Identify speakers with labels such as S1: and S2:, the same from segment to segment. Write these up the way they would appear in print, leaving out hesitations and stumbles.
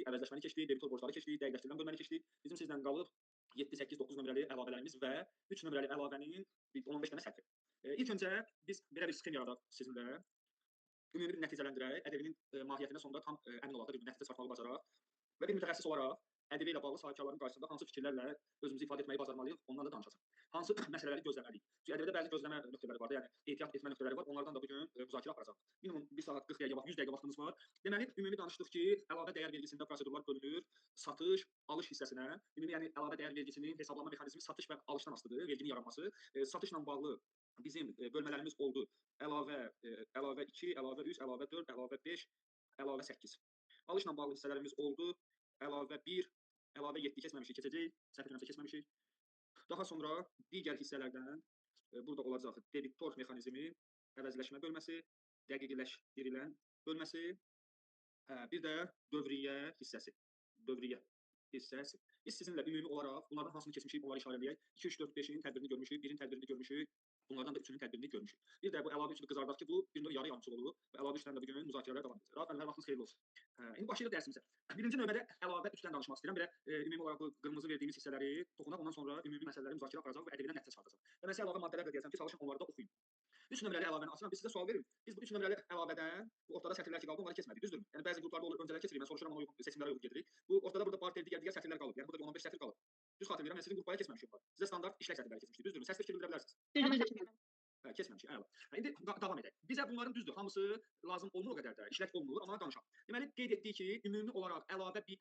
S1: əvəzləşməni keçdik, debitor borcları keçdik, dəqiqləşdirilən bölməni keçdik. Bizim sizlə qalıb 7, 8, 9 nömrəli əlavələrimiz və 3 nömrəli əlavənin 10-15 dənə sətri. İlk öncə biz belə bir sxem yaradaq sizinlə. Ümumi bir nəticələndirək, ƏDV-nin mahiyyətinə sonda tam əmin olaq da bir nəticə çıxartmağı bacaraq və bir mütəxəssis olaraq ƏDV ilə bağlı sahibkarların qarşısında hansı fikirlərlə özümüzü ifadə etməyi bacarmalıyıq, ondan da danışacağıq. Hansı məsələləri gözləməliyik? Çünki ƏDV-də bəzi gözləmə nöqtələri var da, yəni ehtiyat etmə nöqtələri var. Onlardan da bu gün müzakirə aparacağıq. Minimum 1 saat 40 dəqiqə vaxt, 100 dəqiqə vaxtımız var. Deməli, ümumi danışdıq ki, əlavə dəyər vergisində prosedurlar bölünür. Satış, alış hissəsinə, ümumi yəni əlavə dəyər vergisinin hesablama mexanizmi satış və alışdan asılıdır, verginin yaranması. Satışla bağlı bizim bölmələrimiz oldu. Əlavə 2, əlavə 3, əlavə 4, əlavə 5, əlavə 8. Alışla bağlı hissələrimiz oldu. Əlavə 1, əlavə 7 keçməmişik, keçəcək. Səhv etmirəmsə keçməmişik. Daha sonra digər hissələrdən burada olacaq debitor mexanizmi, əvəzləşmə bölməsi, dəqiqləşdirilən bölməsi, bir də dövriyyə hissəsi. Dövriyyə hissəsi. Biz sizinlə ümumi olaraq bunlardan hansını keçmişik, onları işarə edək. 2, 3, 4, 5-in tədbirini görmüşük, 1-in tədbirini görmüşük. Bunlardan da 3-ünün tədbirini görmüşük. Bir də bu əlavə 3-ü qızardaq ki, bu bir növ yarı yarımçıq olub və əlavə 3-dən də bu gün müzakirələr davam edəcək. Rahat müəllimlər, vaxtınız xeyirli olsun. İndi başlayırıq dərsimizə. Birinci növbədə əlavə 3-dən danışmaq istəyirəm. Belə ümumi olaraq bu qırmızı verdiyimiz hissələri toxunaq, ondan sonra ümumi məsələləri müzakirə aparacaq və ƏDV-dən nəticə çıxardacaq. Və mən sizə əlavə maddələr də deyəcəm ki, çalışın onları da oxuyun. 3 nömrəli əlavəni açıram. Biz sizə sual verin. Biz bu 3 nömrəli əlavədən bu ortada sətirlər ki, qaldı, onları keçmədik, düzdürmü? Yəni bəzi qruplarda olur, öncələr keçirik. Mən soruşuram, ona uyğun seçimlərə uyğun gedirik. Bu ortada burada parter digər sətirlər qalıb. Yəni burada 15 sətir qalıb. Düz xatırlayıram, mən sizin qruplara keçməmişəm bunlar. Sizə standart işlək sətirləri keçmişdik, düzdürmü? Səs fikir bildirə bilərsiniz. Keçməmişik, əla. İndi davam edək. Bizə bunların düzdür, hamısı lazım olmur o qədər də, işlək olmur, amma danışaq. Deməli, qeyd etdik ki, ümumi olaraq əlavə 3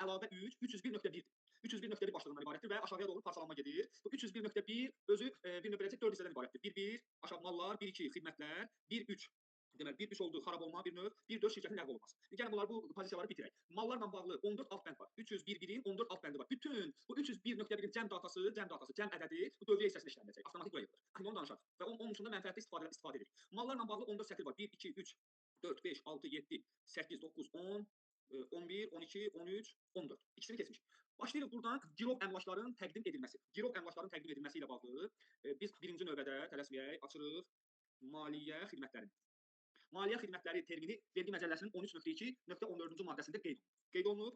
S1: 301.1-dir. 301.1 başlığından ibarətdir və aşağıya doğru parçalanma gedir. Bu 301.1 özü bir növ beləcək 4 hissədən ibarətdir. 1-1, aşağı mallar, 1-2 xidmətlər, 1-3 deməli 1-3 oldu xarab olma, 1-növ, 1-4 şirkətin ləğv olunması. Gəlin bunlar bu pozisiyaları bitirək. Mallarla bağlı 14 alt bənd var. 301-1-in 14 alt bəndi var. Bütün bu 301.1-in cəm datası, cəm ədədi bu dövriyyə hissəsində işləniləcək. Avtomatik buraya yazılır. Onu danışaq. Və onun dışında mənfəətli istifadə edirik. Mallarla bağlı 14 sətir var. 1, 2, 3, 4, 5, 6, 7, 8, 9, 10, 11, 12, 13, 14. İkisini keçmişik. Başlayırıq buradan girov əmlakların təqdim edilməsi. Girov əmlakların təqdim edilməsi ilə bağlı biz birinci növbədə tələsməyək, açırıq maliyyə xidmətlərini. Maliyyə xidmətləri termini vergi məcəlləsinin 13.2.14-cü maddəsində qeyd olunur. Qeyd olunur.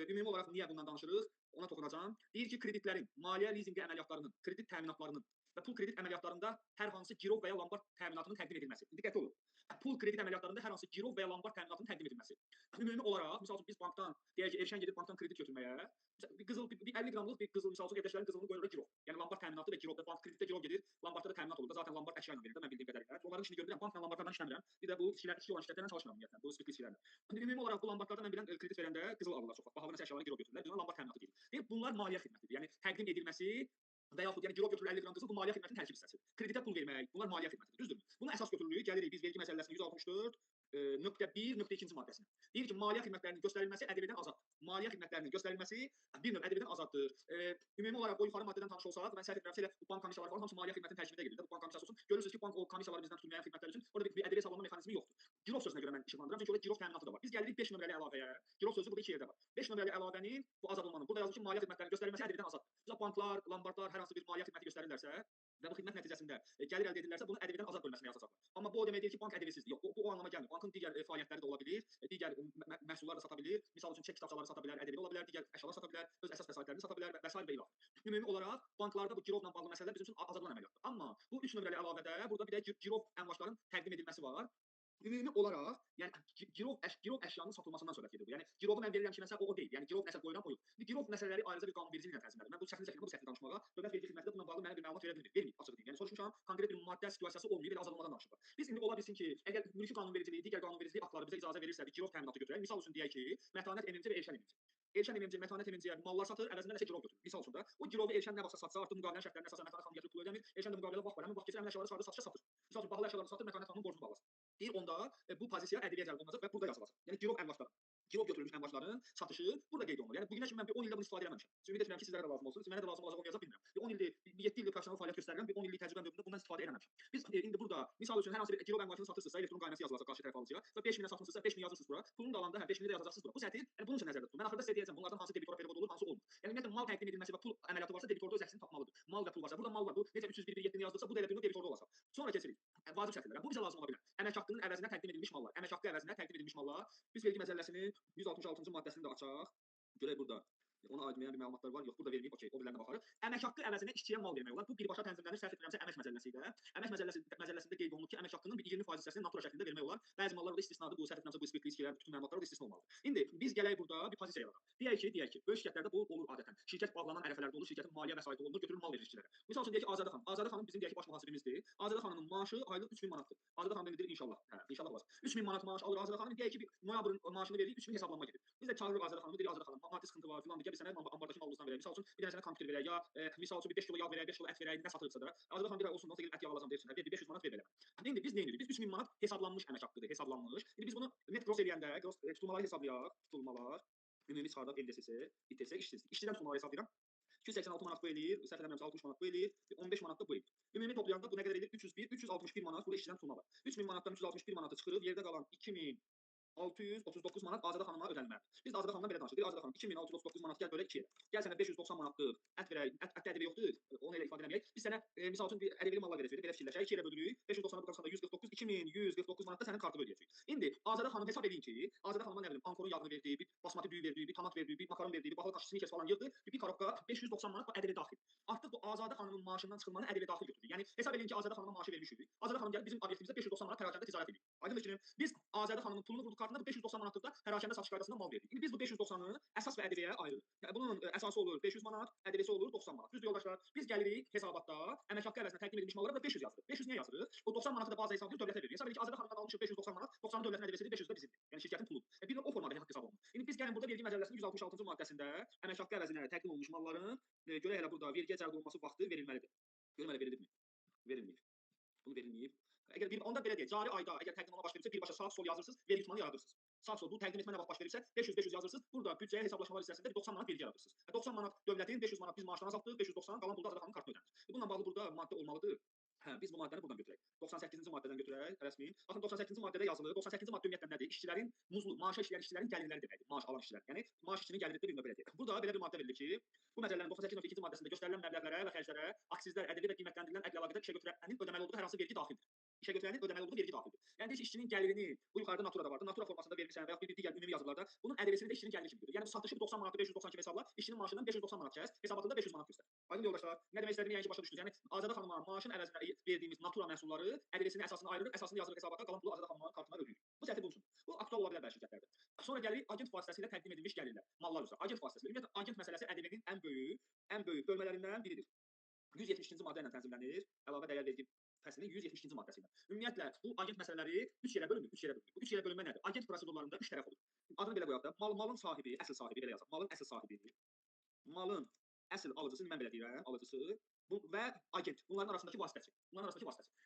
S1: Ümumi olaraq niyə bundan danışırıq? Ona toxunacağam. Deyir ki, kreditlərin, maliyyə lizinqi əməliyyatlarının, kredit təminatlarının və pul kredit əməliyyatlarında hər hansı girov və ya lombard təminatının təqdim edilməsi. Diqqətli olun. Pul kredit əməliyyatlarında hər hansı girov və ya lombard təminatının təqdim edilməsi. Ümumi olaraq, məsəl üçün biz bankdan, deyək ki, Elşən gedib bankdan kredit götürməyə, bir 50 qramlıq bir qızıl, məsəl üçün evdəkilərin qızılını qoyulur girov. Yəni lombard təminatı və girovda bank kreditdə girov gedir, lombardda da təminat olur da, zaten lombard əşya ilə verilir, mən bildiyim qədərilə. Onların işini görürəm, bankla lombardlardan işləmirəm. Bir də bu işçi olan şirkətlərlə çalışmıram ümumiyyətlə, bu spirtli işlərlə. Ümumi olaraq bu lombardlarda mən bilən kredit verəndə qızıl alırlar çox vaxt, bahalı əşyaları girov götürürlər, buna lombard təminatı deyilir. Bunlar maliyyə xidmətidir. Yəni təqdim edilməsi və yaxud yəni girov götürülür 50 qram qızıl, bu maliyyə xidmətinin tərkib hissəsidir. Kreditə pul vermək, bunlar maliyyə xidmətidir, düzdürmü? Bunu əsas götürürük, gəlirik biz vergi məcəlləsinin 164.1.2-ci maddəsinə. Deyir ki, maliyyə xidmətlərinin göstərilməsi ƏDV-dən azaddır. Maliyyə xidmətlərinin göstərilməsi bir növ ƏDV-dən azaddır. Ümumi olaraq o yuxarı maddədən tanış olsaq, mən səhv etmirəmsə elə bu bank komissiyaları falan hamısı maliyyə xidmətinin tərkibində gedir. Bu bank komissiyası olsun. Görürsünüz ki, bank o komissiyaları bizdən tutmayan xidmətlər üçün orada bir ƏDV hesablanma mexanizmi yoxdur. Girov sözünə görə mən işıqlandırıram, çünki orada girov təminatı da var. Biz gəlirik 5 nömrəli əlavəyə. Girov sözü burada 2 yerdə var. 5 nömrəli əlavənin bu azad olmanın. Burada yazılır ki, maliyyə xidmətlərinin göstərilməsi ƏDV-dən azaddır. Bizə banklar, lombardlar hər hansı bir maliyyə xidməti göstərirlərsə və bu xidmət nəticəsində gəlir əldə edirlərsə, bunu ƏDV-dən azad bölməsinə yazacaqlar. Amma bu o demək deyil ki, bank ƏDV-sizdir. Yox, bu o anlama gəlmir. Bankın digər fəaliyyətləri də ola bilər, digər məhsullar da sata bilər. Misal üçün çek kitabçaları sata bilər, ƏDV ola bilər, digər əşyalar sata bilər, öz əsas vəsaitlərini sata bilər və sair və ilaxır. Ümumi olaraq banklarda bu girovla bağlı məsələlər bizim üçün azad olan əməliyyatdır. Amma bu 3 nömrəli əlavədə burada bir də girov əmlakların təqdim edilməsi var. Ümumi olaraq, yəni girov əşyanın satılmasından söhbət gedir bu. Yəni girovu mən verirəm ki, məsələn o deyil. Yəni girov nəsə qoyuram o yox. Girov məsələləri ayrıca bir qanunvericilik ilə tənzimlənir. Mən bu şəkildə danışmağa dövlət vergi xidməti bununla bağlı mənə bir məlumat verə bilmir. Vermir, açıq deyim. Yəni soruşmuşam, konkret bir maddə situasiyası olmayıb, elə azadlamadan danışırlar. Biz indi ola bilsin ki, əgər mülki qanunvericiliyi, digər qanunvericilik aktları bizə icazə verirsə, bir girov təminatı götürək. Misal üçün deyək ki, mətanət MMC və Elşən MMC. Elşən MMC, mətanət MMC-yə mallar satır, əvəzində nəsə girov götürür. Misal üçün da, o girovu Elşən nə vaxtsa satsa, artıq müqavilənin şərtlərinə əsasən mətanət xanım gətirib pul ödəmir. Elşən də müqavilədə vaxt var, həmin vaxt keçir, həmin əşyaları çıxardır, satışa satır. Misal üçün bahalı əşyaları satır, mətanət xanımın borcunu bağlasın. Deyir onda bu pozisiya ƏDV-yə cəlb olunacaq və burada yazılacaq. Yəni girov əmlakların, girov götürülmüş əmlakların satışı burada qeyd olunur. Yəni bu günə kimi mən bir 10 ildə bunu istifadə etməmişəm. Ümid edirəm ki, sizlərə də lazım olsun. Mənə də lazım olacaq, olmayacaq bilmirəm. Bir 10 ildir, 7 ildir professional fəaliyyət göstərirəm, bir 10 illik təcrübəm dövründə bundan istifadə etməmişəm. Biz indi burada misal üçün hər hansı bir girov əmlakını satırsınızsa, elektron qaynaması yazılacaq qarşı tərəf alıcıya və 5000-ə satmısınızsa 5000 yazırsınız bura. Pulun qalanda 5000-i də yazacaqsınız bura. Bu sətir, yəni bunun üçün nəzərdə tutun. Mən axırda sizə deyəcəm, bunlardan hansı debitora period olur, hansı olmur. Yəni ümumiyyətlə mal təqdim edilməsi və pul əməliyyatı varsa debitorda öz əksini tapmalıdır. Mal və pul varsa, burada mal var. Bu necə 301.1.7-ni yazdıqsa, bu da elə bir debitorda olacaq. Sonra keçirik. Vacib şəkillər. Bu bizə lazım ola bilər. Əmək haqqının əvəzinə təqdim edilmiş mallar. Əmək haqqı əvəzinə təqdim edilmiş mallar. Biz vergi məcəlləsinin 166-cı maddəsini də açaq. Görək burada ona aid müəyyən bir məlumatlar var, yox, burada verməyib, okey, o birlərinə baxarıq. Əmək haqqı əvəzinə işçiyə mal vermək olar. Bu birbaşa tənzimlənir, səhv etmirəmsə əmək məcəlləsi ilə. Əmək məcəlləsində qeyd olunub ki, əmək haqqının bir 20% hissəsini natura şəklində vermək olar. Bəzi mallar da istisnadır, bu səhv etmirəmsə bu spirtli içkilərin bütün məlumatları da istisna olmalıdır. İndi biz gələk burada bir pozisiya yaradaq. Deyək ki, böyük şirkətlərdə bu olur adətən. Şirkət bağlanan ərəfələrdə olur, şirkətin maliyyə vəsaiti olunur, götürülür mal verir işçilərə. Məsəl üçün deyək ki, Azadə xanım. Azadə xanım bizim deyək ki, baş mühasibimizdir. Azadə xanımın maaşı aylıq 3000 manatdır. Azadə xanım dedir inşallah. Hə, inşallah olar. 3000 manat maaş alır Azadə xanım. Deyək ki, bir noyabrın maaşını veririk, 3000 hesablanma gedir. Biz də çağırırıq Azadə xanımı, deyirik Azadə xanım, maddi sıxıntı var filan, gəl bir sənə ambardakı malımızdan verək. Misal üçün bir dənə sənə kompüter verək, ya misal üçün bir 5 kilo yağ verək, 5 kilo ət verək, nə satırıqsa da. Azadə xanım deyir olsun, olsa gedib ət yağ alacam deyirsən, ver 500 manat ver belə. İndi biz nə edirik? Biz 3000 manat hesablanmış əmək haqqıdır, hesablanmış. İndi biz bunu net gross eləyəndə, gross tutulmaları hesablayaq, tutulmalar, ümumi çıxardaq NDS-si, ITS, işsizlik. İşçidən tutulmaları hesablayıram. 286 manat bu eləyir, səhv eləmirəmsə 60 manat bu eləyir, 15 manat da bu eləyir. Ümumi toplayanda bu nə qədər eləyir? 301, 361 manat burada işçidən tutulma var. 3000 manatdan 361 manatı çıxırıq, yerdə qalan 2639 manat Azadə xanıma ödənilməlidir. Biz də Azadə xanımdan belə danışırıq. Azadə xanım 2639 manat gəl bölək 2-yə. Gəl sənə 590 manatlıq ət verək. Ət ədəbi yoxdur. Onu elə ifadə eləməyək. Biz sənə misal üçün bir ədəbli mallar verəcəyik. Belə fikirləşək. 2 ilə bölürük. 590-ı buraxanda 149, 2149 manat da sənin kartını ödəyəcək. İndi Azadə xanım hesab edin ki, Azadə xanıma nə bilim, ankorun yağını verdi, bir basmati düyü verdi, bir tomat verdi, bir makaron verdi, bir baxal kaşı snikers falan yığdı, bir korobka 590 manat bu ədəbi daxil. Artıq bu Azadə xanımın maaşından çıxılmanı ədəbi daxil götürdü. Yəni hesab edin ki, Azadə xanıma maaşı vermişik. Azadə xanım gəlib bizim obyektimizdə 590 manat pərakəndə ticarət edir. Aydın fikrim. Biz Azadə xanımın pulunu vurduq kartına, bu 590 manatlıqda pərakəndə satış qaydasında mal verdik. İndi biz bu 590-ı əsas və ədəbiyyəyə ayırırıq. Yəni bunun əsası olur 500 manat, ədəbiyyəsi olur 90 manat. Düzdür yoldaşlar? Biz gəlirik hesabatda əmək haqqı əvəzinə təqdim edilmiş mallara da 500 yazırıq. 500 niyə yazırıq? O 90 manatı da baza hesablayıb dövlətə veririk. Hesab edirik ki, Azadə xanımdan almışıq 590 manat, 90-ın dövlətin ədəbiyyəsidir, 500 də bizimdir. Yəni şirkətin puludur. Bir də o formada haqq hesab olunur. İndi biz gəlin burada vergi məcəlləsinin 166-cı maddəsində əmək haqqı əvəzinə təqdim olunmuş malların görə elə burada vergiyə cəlb olunması vaxtı verilməlidir. Görüm elə verilibmi? Verilməyib. Bunu verilməyib. Əgər bir onda belə deyək, cari ayda əgər təqdim oluna baş verirsə birbaşa sağ sol yazırsınız, vergi tutmanı yaradırsınız. Sağ sol bu təqdim etmə nə vaxt baş verirsə 500 yazırsınız. Burada büdcəyə hesablaşmalar hissəsində 90 manat vergi yaradırsınız. 90 manat dövlətin, 500 manat biz maaşdan azaltdıq, 590 qalan pulda Azadə xanımın kartına ödənilir. Bununla bağlı burada maddə olmalıdır. Hə, biz bu maddəni buradan götürək. 98-ci maddədən götürək, rəsmi. Baxın 98-ci maddədə yazılır. 98-ci maddə ümumiyyətlə nədir? İşçilərin muzlu, maaşa işləyən işçilərin gəlirləri deməkdir. Maaş alan işçilər. Yəni maaş işçinin gəliri də bir növ belə deyək. Burada belə bir maddə verilir ki, bu məcəllənin 98.2-ci maddəsində göstərilən məbləğlərə və xərclərə, aksizlər, ədəbi və qiymətləndirilən əqli əlaqədə işə götürənin ödəməli olduğu hər hansı vergi daxildir. İşə götürənin ödəməli olduğu vergi daxildir. Yəni deyir ki, işçinin gəlirini bu yuxarıda naturada vardı. Natura formasında verilmişsə və ya bir digər ümumi yazılarda bunun ədəbiyyəsini də işçinin gəliri kimi görür. Yəni bu satışı 90 manatı 590 kimi hesabla, işçinin maaşından 590 manat kəs, hesabatında 500 manat göstər. Aydın yoldaşlar, nə demək istədiyimi yəni ki, başa düşdünüz. Yəni Azadə xanıma maaşın əvəzinə verdiyimiz natura məhsulları ədəbiyyəsinin əsasını ayırırıq, əsasını yazırıq hesabata, qalan pulu Azadə xanımın kartına ödəyirik. Bu səthi bulunsun. Bu aktual ola bilər bəzi şirkətlərdə. Sonra gəlirik agent vasitəsilə təqdim edilmiş gəlirlər, mallar üzrə. Agent vasitəsilə. Ümumiyyətlə agent məsələsi ƏDV-nin ən böyük bölmələrindən biridir. 172-ci maddə ilə tənzimlənir. Əlavə dəyər vergi fəslinin 172-ci maddəsi ilə. Ümumiyyətlə bu agent məsələləri 3 yerə bölünür, 3 yerə bölünür. Bu 3 yerə bölünmə nədir? Agent prosedurlarında 3 tərəf olur. Adını belə qoyaq da, malın sahibi, əsl sahibi belə yazaq. Malın əsl sahibi, malın əsl alıcısı, mən belə deyirəm, alıcısı və agent. Bunların arasındakı vasitəçi.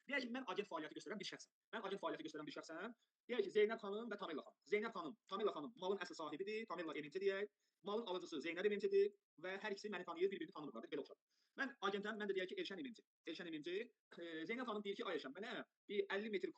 S1: Deyək ki, mən agent fəaliyyəti göstərən bir şəxsəm. Deyək ki, Zeynəb xanım və Tamella xanım. Tamella xanım malın əsl sahibidir, Tamella eminci deyək. Malın alıcısı Zeynəb emincidir və hər ikisi məni tanıyır, bir-birini tanımırlar. Belə oxşar. Mən agentəm, mən də deyək ki, Elşən eminci. Zeynəb xanım deyir ki, ay Elşən, mənə bir 50 metr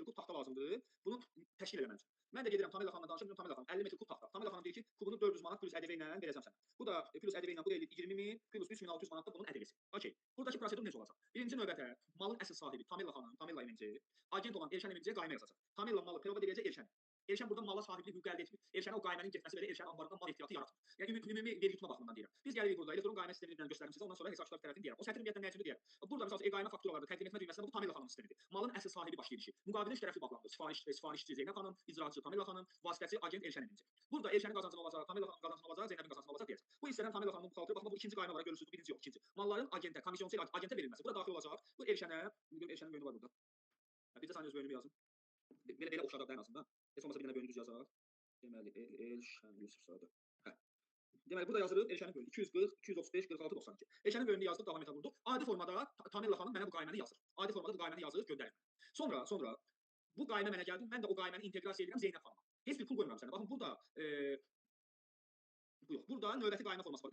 S1: kub taxta lazımdır. Bunu təşkil eləmək üçün. Mən də gedirəm Tamella xanımla danışıram, Tamella xanım 50 metr kub taxta. Tamella xanım deyir ki, kubunu 400 manat plus ƏDV ilə verəcəm sənə. Bu da plus ƏDV ilə bu da 20.000 plus 3600 manat da bunun ƏDV-si. Okay. Buradakı prosedur necə olacaq? Birinci növbədə malın əsl sahibi Tamella xanım, Tamella eminci, agent olan Elşən eminciyə qaymə yazacaq. Tamella malı perova edəcək Elşən. Elşən burada mala sahiblik hüququ əldə etmir. Elşənə o qaymənin getməsi belə Elşənin anbarından mal ehtiyatı yaratmır. Yəni ümumi vergi tutma baxımından deyirəm. Biz gəlirik burada elektron qayma sistemini göstərim sizə, ondan sonra hesabçılar tərəfini deyərəm. O sətr ümumiyyətlə nə üçündür deyərəm. Burada məsələn e-qayma fakturalarda təqdim etmə düyməsində bu Tamella xanım sistemidir. Malın əsl sahibi baş verişi. Müqavilə üç tərəfli bağlanır. Sifarişçi Zeynəb xanım, icraçı Tamella xanım, vasitəçi agent Elşən eminci. Burada Elşənin qazancını olacaq, Tamella xanım qazancını olacaq, Zeynəbin qazancını olacaq deyəcək. Bu hissədən Tamella xanımın buxalteri baxma bu ikinci qayma olaraq görürsüz, bu birinci yox, ikinci. Malların agentə, komissionçu ilə agentə verilməsi. Burada daxil olacaq. Bu Elşənə, Elşənin bölümü var burada. Bircə saniyə öz bölümü yazın. Belə oxşadaq da ən azından. Heç olmasa bir dənə bölümü düz yazaq. Deməli Elşən Yusuf Sadı. Hə. Deməli burada yazırıq Elşənin bölümü 240, 235, 46, 92. Elşənin bölümünü yazdıq, davam etə vurduq. Adi formada Tamella xanım mənə bu qayməni yazır. Adi formada bu qayməni yazır, göndərir. Sonra bu qaymə mənə gəldi. Mən də o qayməni inteqrasiya edirəm Zeynəb xanıma. Heç bir pul qoymuram sənə. Baxın burada bu yox. Burada növbəti qayma forması var.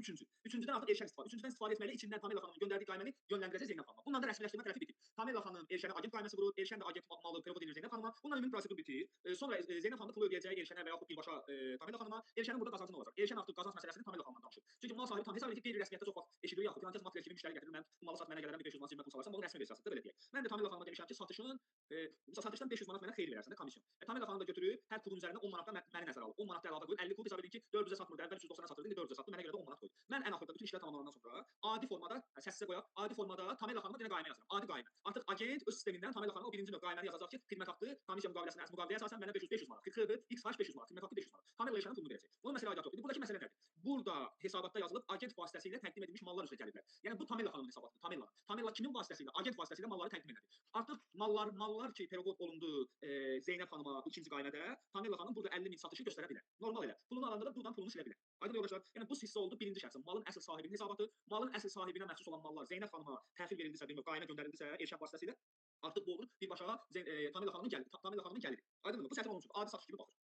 S1: Üçüncüdən artıq Elşən istifadə. Üçüncüdən istifadə etməklə içindən Tamella xanımın göndərdiyi qayməni yönləndirəcək Zeynəb xanıma. Bundan da rəsmiləşdirmə tərəfi bitir. Tamella xanım Elşənə agent qayması vurur, Elşən də agent malı perova edir Zeynəb xanıma. Bundan ümumi prosedur bitir. Sonra Zeynəb xanım pulu ödəyəcək Elşənə və yaxud birbaşa Tamella xanıma. Elşənin burada qazancı olacaq. Elşən artıq qazanc məsələsini Tamella xanımla danışır. Çünki mal sahibi tam hesab edin ki, qeyri-rəsmiyyətdə çox vaxt eşidirik, yaxud filan kəs material kimi müştəri gətirir, mən bu malı sat mənə gəlirəm, 500 manat cibimə pul salarsan, bunu rəsmi versiyasıdır, belə deyək. Mən də Tamila xanıma demişəm ki, məsələn, satışdan 500 manat mənə xeyir verərsən də komisyon. Tamila xanım da götürüb hər pulun üzərinə 10 manatdan məni nəzərə alıb. 10 manat da əlavə qoyub 50 pul hesab edin ki, 400-ə satmırdı, əvvəl 390-a satırdı, indi 400-ə satdı, mənə görə də 10 manat qoydu. Mən ən axırda bütün işlər tamamlanandan sonra adi formada, səsə qoyaq, adi formada Tamila xanıma yenə qaymə yazıram. Adi qaymə. Artıq agent öz sistemindən Tamila xanıma o birinci növ qayməni yazacaq ki, xidmət haqqı komissiya müqaviləyə əsasən mənə 500 manat, XH 500 manat, xidmət haqqı 500 manat. Tamila Eşanın pulunu verəcək. Bunun məsələ aidiyyatı yoxdur. İndi buradakı məsələ nədir? Burada hesabatda yazılıb agent vasitəsilə təqdim edilmiş mallar üzrə gəliblər. Yəni bu Tamila xanımın hesabatıdır, Tamila. Tamila kimin vasitəsilə? Agent vasitəsilə malları təqdim edir. Artıq mallar ki, peroqot olundu Zeynəb xanıma bu ikinci qaymədə, Tamila xanım burada 50 min satışı göstərə bilər. Normal elə. Pulunu alanda da buradan pulunu silə bilər. Aydın yoldaşlar, yəni bu hissə oldu birinci şəxsin, malın əsl sahibinin hesabatı, malın əsl sahibinə məxsus olan mallar Zeynəb xanıma təhvil verildiysə, demək qaymə göndərildisə, Elşən vasitəsilə artıq bu olur birbaşa Tamila xanımın gəliri. Aydınmı? Bu sətir onun üçün adi satış kimi baxır.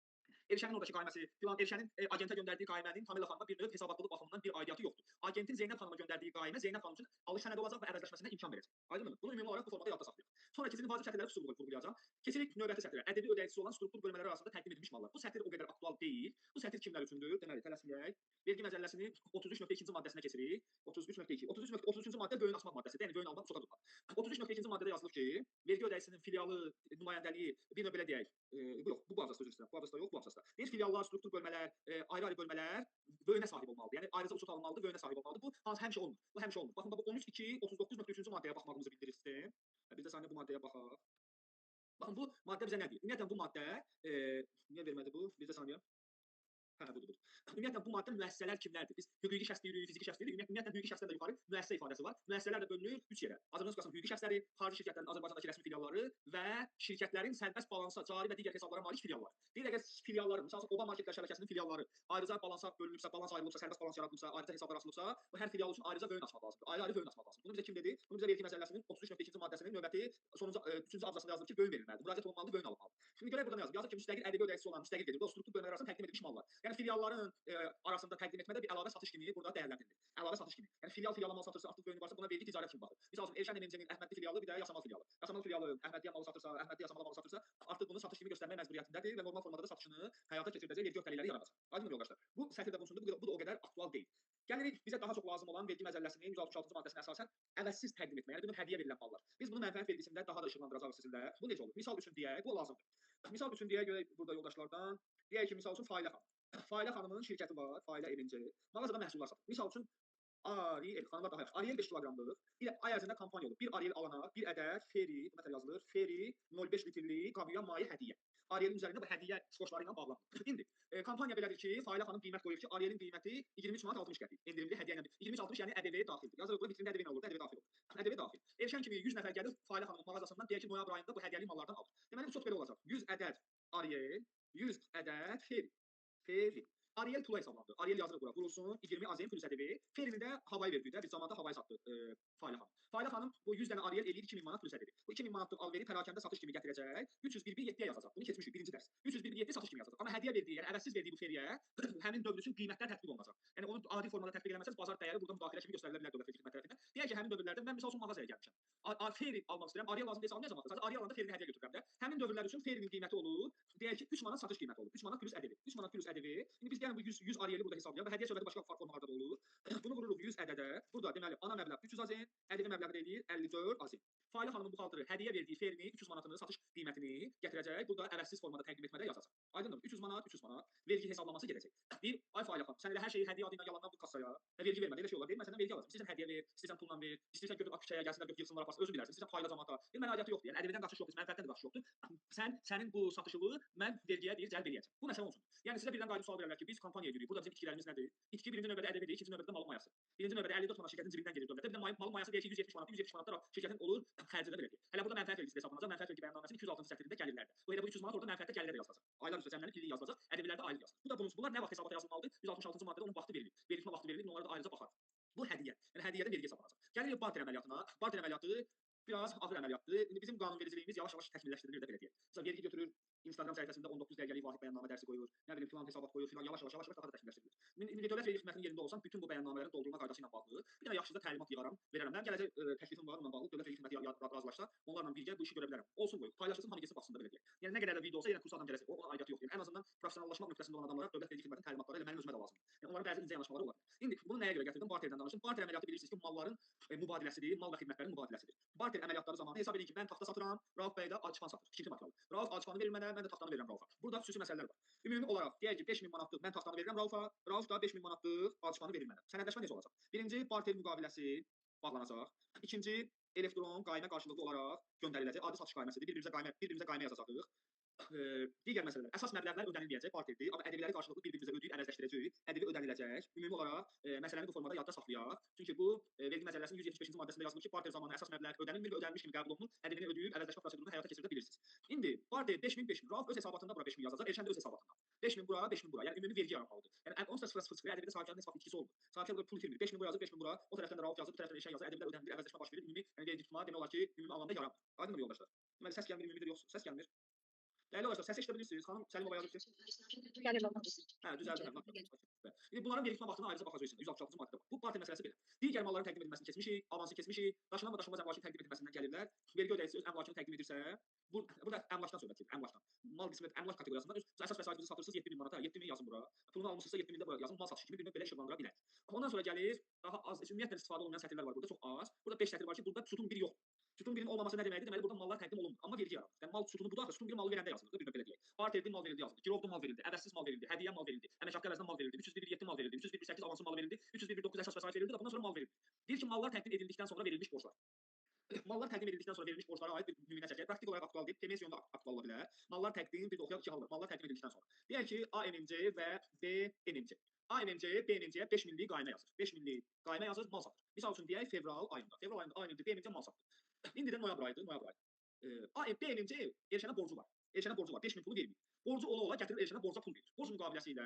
S1: Elşənin oradakı qayməsi, filan Elşənin agentə göndərdiyi qaymənin Tamila xanıma bir növ hesabatlılıq baxımından bir aidiyyatı yoxdur. Agentin Zeynəb xanıma göndərdiyi qaymə Zeynəb xanım üçün alış sənədi olacaq və əvəzləşməsinə imkan verəcək. Aydınmı? Bunu ümumi olaraq bu formada yadda saxlayaq. Sonra keçirik vacib sətirləri xüsusilə vurğulayacağam. Keçirik növbəti sətirə. Ədəbi ödəyicisi olan struktur bölmələri arasında təqdim edilmiş mallar. Bu sətir o qədər aktual deyil. Bu sətir kimlər üçündür? Deməli, tələsməyək. Vergi məcəlləsinin 33.2-ci maddəsinə keçirik. 33.2. 33.3-cü maddə böyün açmaq maddəsidir. Yəni böyün almaq, uçota tutmaq. 33.2-ci maddədə yazılıb ki, vergi ödəyicisinin filialı, nümayəndəliyi, bir növ belə deyək, bu yox, bu abzasda üzr istəyirəm. Bu abzasda yox, bu abzasda. Deyir filiallar, struktur bölmələr, ayrı-ayrı bölmələr böyünə sahib olmalıdır. Yəni ayrıca uçot alınmalıdır, böyünə sahib olmalıdır. Bu həmişə olmur. Bu həmişə olmur. Baxın, bu 13.2 39.3-cü maddəyə baxmağımızı bildirir sistem. Biz də saniyə bu maddəyə baxaq. Baxın, bu maddə bizə nə deyir? Ümumiyyətlə bu maddə niyə vermədi bu? Bizdə saniyə. Hə, budur. Ümumiyyətlə bu maddə müəssisələr kimlərdir? Biz hüquqi şəxs deyirik, fiziki şəxs deyirik. Ümumiyyətlə hüquqi şəxsdən də yuxarı müəssisə ifadəsi var. Müəssisələr də bölünür 3 yerə. Azərbaycan Respublikasının hüquqi şəxsləri, xarici şirkətlərin Azərbaycandakı rəsmi filialları və şirkətlərin sərbəst balansa, cari və digər hesablara malik filialları. Deyir əgər filialların, məsələn, Oba marketlər şəbəkəsinin filialları ayrıca balansa bölünübsə, balans ayrılıbsa, sərbəst balans yaradılıbsa, ayrıca hesablar açılıbsa, bu hər filial üçün ayrıca böyün açmaq lazımdır. Ayrı-ayrı böyün açmaq lazımdır. Bunu bizə kim dedi? Bunu bizə vergi məcəlləsinin 33.2-ci maddəsinin növbəti sonuncu 3-cü abzasında yazılıb ki, böyün verilməlidir. Müraciət olunmalıdır, böyün alınmalıdır. Şimdi görək burada nə yazılıb? Yazılıb ki, müstəqil ədəbi ödəyicisi olan müstəqil gedir. Bu struktur bölmələri arasında təqdim edilmiş mallar. Yəni filialların arasında təqdim etmədə bir əlavə satış kimi burada dəyərləndirilir. Əlavə satış kimi. Yəni filiala mal satırsa, artıq böyünü varsa buna vergi ticarət kimi baxır. Misal üçün Elşən MMC-nin Əhmədli filialı, bir də Yasamal filialı. Yasamal filialı Əhmədliyə malı satırsa, Əhmədli Yasamala malı satırsa, artıq bunu satış kimi göstərmək məcburiyyətindədir və normal formada da satışını həyata keçirdəcək vergi öhdəlikləri yaradacaq. Aydın yoldaşlar. Bu sətirdə bunsundur, bu da o qədər aktual deyil. Gəlirik bizə daha çox lazım olan vergi məcəlləsinin 166-cı maddəsinə əsasən əvəzsiz təqdim etmək, yəni bunu hədiyyə verilən mallar. Biz bunu mənfəət vergisində daha da işıqlandıracağıq sizinlə. Bu necə olur? Misal üçün deyək, bu lazımdır. Misal üçün deyək görək burada yoldaşlardan. Deyək ki, misal üçün Failə xanım. Failə xanımın şirkəti var, Failə Evinci. Mağazada məhsullar satır. Misal üçün Ariel xanımlar daha yaxşı. Ariel 5 kiloqramlıq. Bir ay ərzində kampaniya olur. Bir Ariel alana, bir ədəd Feri, bu nətər yazılır? Feri 0,5 litrlik kamyon maye hədiyyə. Arielin üzərində bu hədiyyə skoşları ilə bağlanır. İndi kampaniya belədir ki, Failə xanım qiymət qoyur ki, Arielin qiyməti 23 manat 60 qəpik. Endirimli hədiyyə ilə 23.60 yəni ƏDV daxildir. Yazılır burada vitrində ƏDV nə olur? ƏDV daxil olur. ƏDV daxil. Elşən kimi 100 nəfər gəlir Failə xanımın mağazasından deyək ki, noyabr ayında bu hədiyyəli mallardan alır. Deməli bu çox belə olacaq. 100 ədəd Ariel, 100 ədəd Feri. Feri. Ariel pula hesablandı. Ariel yazılır bura. Vurulsun 20 AZM plus ƏDV. Ferini də havayı verdi də. Bir zamanda havayı satdı Failə xanım. Failə xanım bu 100 dənə Ariel eləyir 2000 manat plus ƏDV. Bu 2000 manatlıq alveri pərakəndə satış kimi gətirəcək. 301.7-yə yazacaq. Bunu keçmişik birinci dərs. 301.7 satış kimi yazacaq. Amma hədiyyə verdiyi, yəni əvəzsiz verdiyi bu feriyə həmin dövr üçün qiymətlər tətbiq olunacaq. Yəni onu adi formada tətbiq eləməsəz bazar dəyəri burada müdaxilə kimi göstərilə bilər dövlət xidmət tərəfindən. Deyək ki, həmin dövrlərdə mən misal üçün mağazaya gəlmişəm. Feri almaq istəyirəm. Ariel lazım deyilsə almayacağam. Sadəcə Ariel alanda ferini hədiyyə götürürəm də. Həmin dövrlər üçün ferinin qiyməti olur. Deyək ki, 3 manat satış qiyməti olur. 3 manat plus ƏDV. 3 manat plus ədəvi. İndi biz gəlin bu 100 Arieli burada hesablayaq və hədiyyə söhbəti başqa formalarda da olur. Bunu vururuq 100 ədədə. Burada deməli ana məbləğ 300 AZN, ƏDV məbləği də eləyir 54 AZN. Failə xanımın buxaltırı hədiyyə verdiyi ferini 300 manatını satış qiymətini gətirəcək. Burada əvəzsiz formada təqdim etmədə yazacaq. Aydındır? 300 manat vergi hesablaması gedəcək. Bir ay Failə xanım, sən elə hər şeyi hədiyyə adı ilə yalandan bu kassaya və vergi vermədi. Elə şey olar. Deyir, mən səndən vergi alacağam. İstəyirsən hədiyyə ver, istəyirsən pulla ver, istəyirsən götür küçəyə gəlsinlər, götür yığsınlar aparsın, özün bilərsən. İstəyirsən payla cəmaata. Bir mənə aidiyyatı yoxdur. Yəni ƏDV-dən qaçış yoxdur, mənfəətdən də qaçış yoxdur. Sənin bu satışını mən vergiyə deyir cəlb eləyəcəm. Bu məsələ olsun. Yəni sizə birdən qayıdıb sual verərlər ki, biz kampaniya edirik. Burada bizim itkilərimiz nədir? İtki birinci növbədə ƏDV-dir, ikinci növbədə malın mayası. Birinci növbədə 54 manat şirkətin cibindən gedir dövlətə. Bir də malın mayası deyək ki, 170 manat, 170 manatlar şirkətin olur xərcində belə deyək. Hələ burada mənfəət vergisi hesablanacaq. Mənfəət vergi bəyannaməsinin 206-cı sətirində gəlirlərdə. Bu elə bu 300 manat orada mənfəətdə gəlirlər yazılacaq. Aylar üzrə cəmlənib illik yazılacaq. ƏDV-lərdə aylıq yazılır. Bu da bunlar nə vaxt hesabata yazılmalıdır? 166-cı maddədə onun vaxtı verilir. Verilmə vaxtı verilir, onlara da ayrıca baxarıq. Bu hədiyyə. Yəni hədiyyədən vergi hesablanacaq. Gəlirik barter əməliyyatına. Barter əməliyyatı biraz ağır əməliyyatdır. İndi bizim qanunvericiliyimiz yavaş-yavaş təkmilləşdirilir də belə deyək. Məsələn, vergi götürür, Instagram səhifəsində 19 dəqiqəlik vahid bəyannamə dərsi qoyur. Nə bilim filan hesabat qoyur, filan yavaş-yavaş daha da təkmilləşdirilir. İndi dövlət vergi xidmətinin yerində olsam, bütün bu bəyannamələrin doldurulma qaydası ilə bağlı bir dənə yaxşıca təlimat yığaram, verərəm. Mənim gələcək təklifim var, onunla bağlı dövlət vergi xidməti razılaşsa, onlarla birgə bu işi görə bilərəm. Olsun qoy, paylaşılsın, hamı getsin baxsın da belə deyək. Yəni nə qədər də video olsa, yenə kurs adam gələcək. Ona aidiyyatı yoxdur. Yəni ən azından professionallaşmaq nöqtəsində olan adamlara dövlət vergi xidmətinin təlimatları elə mənim özümə də lazımdır. Yəni onların bəzi incə yanaşmaları olar. İndi bunu nəyə görə gətirdim? Barterdən danışdım. Barter əməliyyatı bilirsiniz ki, malların mübadiləsidir, mal və xidmətlərin mübadiləsidir. Barter əməliyyatları zamanı hesab edin ki, mən taxta satıram, Rauf bəy də alçıpan satır, tikinti materialı. Rauf alçıpanı verir mənə, mən də taxtanı verirəm Raufa. Burada xüsusi məsələlər var. Ümumi olaraq deyək ki, 5000 manatlıq mən taxtanı verirəm Raufa, Rauf da 5000 manatlıq alçıpanı verir mənə. Sənədləşmə necə olacaq? Birinci barter müqaviləsi bağlanacaq. İkinci elektron qaymə qarşılıqlı olaraq göndəriləcək. Adi satış qayməsidir. Bir-birimizə qaymə yazacağıq. Digər məsələlər. Əsas məbləğlər ödənilməyəcək, barterdir. Amma ədəbiləri qarşılıqlı bir-birimizə ödəyib əvəzləşdirəcəyik. Ədəbi ödəniləcək. Ümumi olaraq məsələni bu formada yadda saxlayaq. Çünki bu vergi məcəlləsinin 175-ci maddəsində yazılır ki, barter zamanı əsas məbləğ ödənilmir və ödənilmiş kimi qəbul olunur. Ədəbini ödəyib əvəzləşmə prosedurunu həyata keçirdə bilirsiniz. İndi barter 5000 Rauf öz hesabatında bura 5000 yazacaq, Elşən də öz hesabatında. 5000 bura, 5000 bura. Yəni ümumi vergi yaranmalıdır. Yəni onsuz da 0 ədəbidə sahibkarın heç vaxt itkisi olmur. Sahibkar pul itirmir. 5000 bura yazır, 5000 bura. O tərəfdən də Rauf yazır, bu tərəfdən Elşən yazır. Ədəblər ödənilir, əvəzləşmə baş verir. Ümumi yəni vergi tutma demək olar ki, ümumi anlamda yaranmır. Aydınmı yoldaşlar? Deməli səs gəlmir, ümumidir yoxsa? Səs gəlmir. Dəyərli yoldaşlar, səsi eşidə bilirsiniz. Xanım Səlimova yazır ki, düzəldim. İndi bunların vergi tutma vaxtına ayrıca baxacağıq. 166-cı maddədə. Bu barter məsələsi belə. Digər malların təqdim edilməsini keçmişik, avansı keçmişik. Daşınan və daşınmaz əmlakın təqdim edilməsindən gəlirlər. Vergi ödəyicisi öz əmlakını təqdim edirsə, burada əmlakdan söhbət gedir, əmlakdan. Mal qismət əmlak kateqoriyasında öz əsas vəsaitinizi satırsınız 7000 manata, 7000 yazın bura. Pulunu almısınızsa 7000 də bura yazın, mal satışı kimi bir növ belə işıqlandıra bilər. Ondan sonra gəlir, daha az ümumiyyətlə istifadə olunan sətirlər var burada, çox az. Burada 5 sətir var ki, burada sütun 1 yoxdur. Sütun 1-in olmaması nə deməkdir? Deməli burada mallar təqdim olunmur, amma vergi yaranır. Yəni mal sütunu budur, sütun 1 malı verəndə yazılır, bir növ belə deyək. Barterli mal verildi yazılır, girovlu mal verildi, əvəzsiz mal verildi, hədiyyə mal verildi, əmək haqqı əvəzinə mal verildi, 301.7 mal verildi, 301.8 avanslı mal verildi, 301.9 əsas vəsait verildi, bundan sonra mal verildi. Deyir ki, mallar təqdim edildikdən sonra verilmiş borclar. Mallar təqdim edildikdən sonra verilmiş borclara aid bir nümunə çəkək. Praktik olaraq aktual deyil, PMS-yonda aktual ola bilər. Mallar təqdim, bir də oxuyaq 2 hal var. Mallar təqdim edildikdən sonra. Deyək ki, A MMC və B MMC. A MMC B MMC-yə 5 minlik qaymə yazır. 5 minlik qaymə yazır, mal satır. Misal üçün deyək fevral ayında. Fevral ayında A MMC B MMC mal satır. İndi də noyabr ayıdır, noyabr ayı. B MMC Elşənə borcu var. Elşənə borcu var. 5000 pulu vermir. Borcu ola gətirir Elşənə borca pul verir. Borc müqaviləsi ilə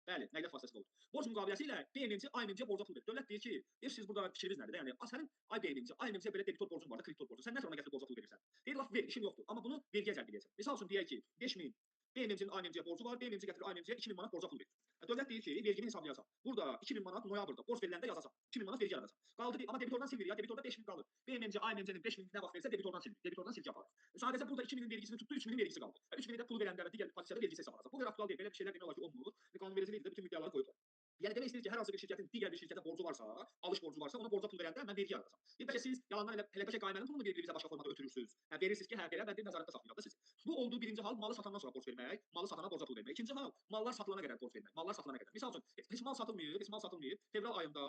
S1: bəli, nəqliyyat vasitəsində olur. Borc müqaviləsi ilə B MMC A MMC borca pul verir. Dövlət deyir ki, siz burada fikriniz nədir? Yəni sənin A MMC belə debitor borcun var da, kreditor borcu. Sən nə sonra gətirib borca pul verirsən? Deyir laf ver, işim yoxdur. Amma bunu vergiyə cəlb edəcəm. Misal üçün deyək ki, 5000 B MMC-nin A MMC borcu var. B MMC gətirir A MMC-yə 2000 manat borca pul verir. Dövlət deyir ki, vergini hesablayacağam. Burada 2000 manat noyabrda borc veriləndə yazacağam. 2000 manat vergi alacağam. Qaldı amma debitordan silmir ya. Debitorda 5000 qalır. B MMC A MMC-nin 5000 nə vaxt verirsə debitordan silmir. Debitordan silgi aparır. Sadəcə burada 2000-in vergisini tutdu, 3000-in vergisi qaldı. 3000-i də pul verəndə və digər pozisiyada vergisi hesablanacaq. Bu qədər aktual deyil. Belə bir şeylər demək olar ki, olmur. Qanunvericilikdə bütün müddəaları qoyublar. Yəni demək istəyir ki, hər hansı bir şirkətin digər bir şirkətə borcu varsa, alış borcu varsa, ona borca pul verəndə mən vergi yaradacam. Bir bəlkə siz yalandan elə bəlkə qaymənin pulunu bir-birinizə başqa formada ötürürsüz. Yəni verirsiniz ki, hə belə mən bir nəzarətdə saxlayıram da siz. Bu olduğu birinci hal malı satandan sonra borc vermək, malı satana borca pul vermək. İkinci hal mallar satılana qədər borc vermək, mallar satılana qədər. Məsəl üçün heç mal satılmır, heç mal satılmır. Fevral ayında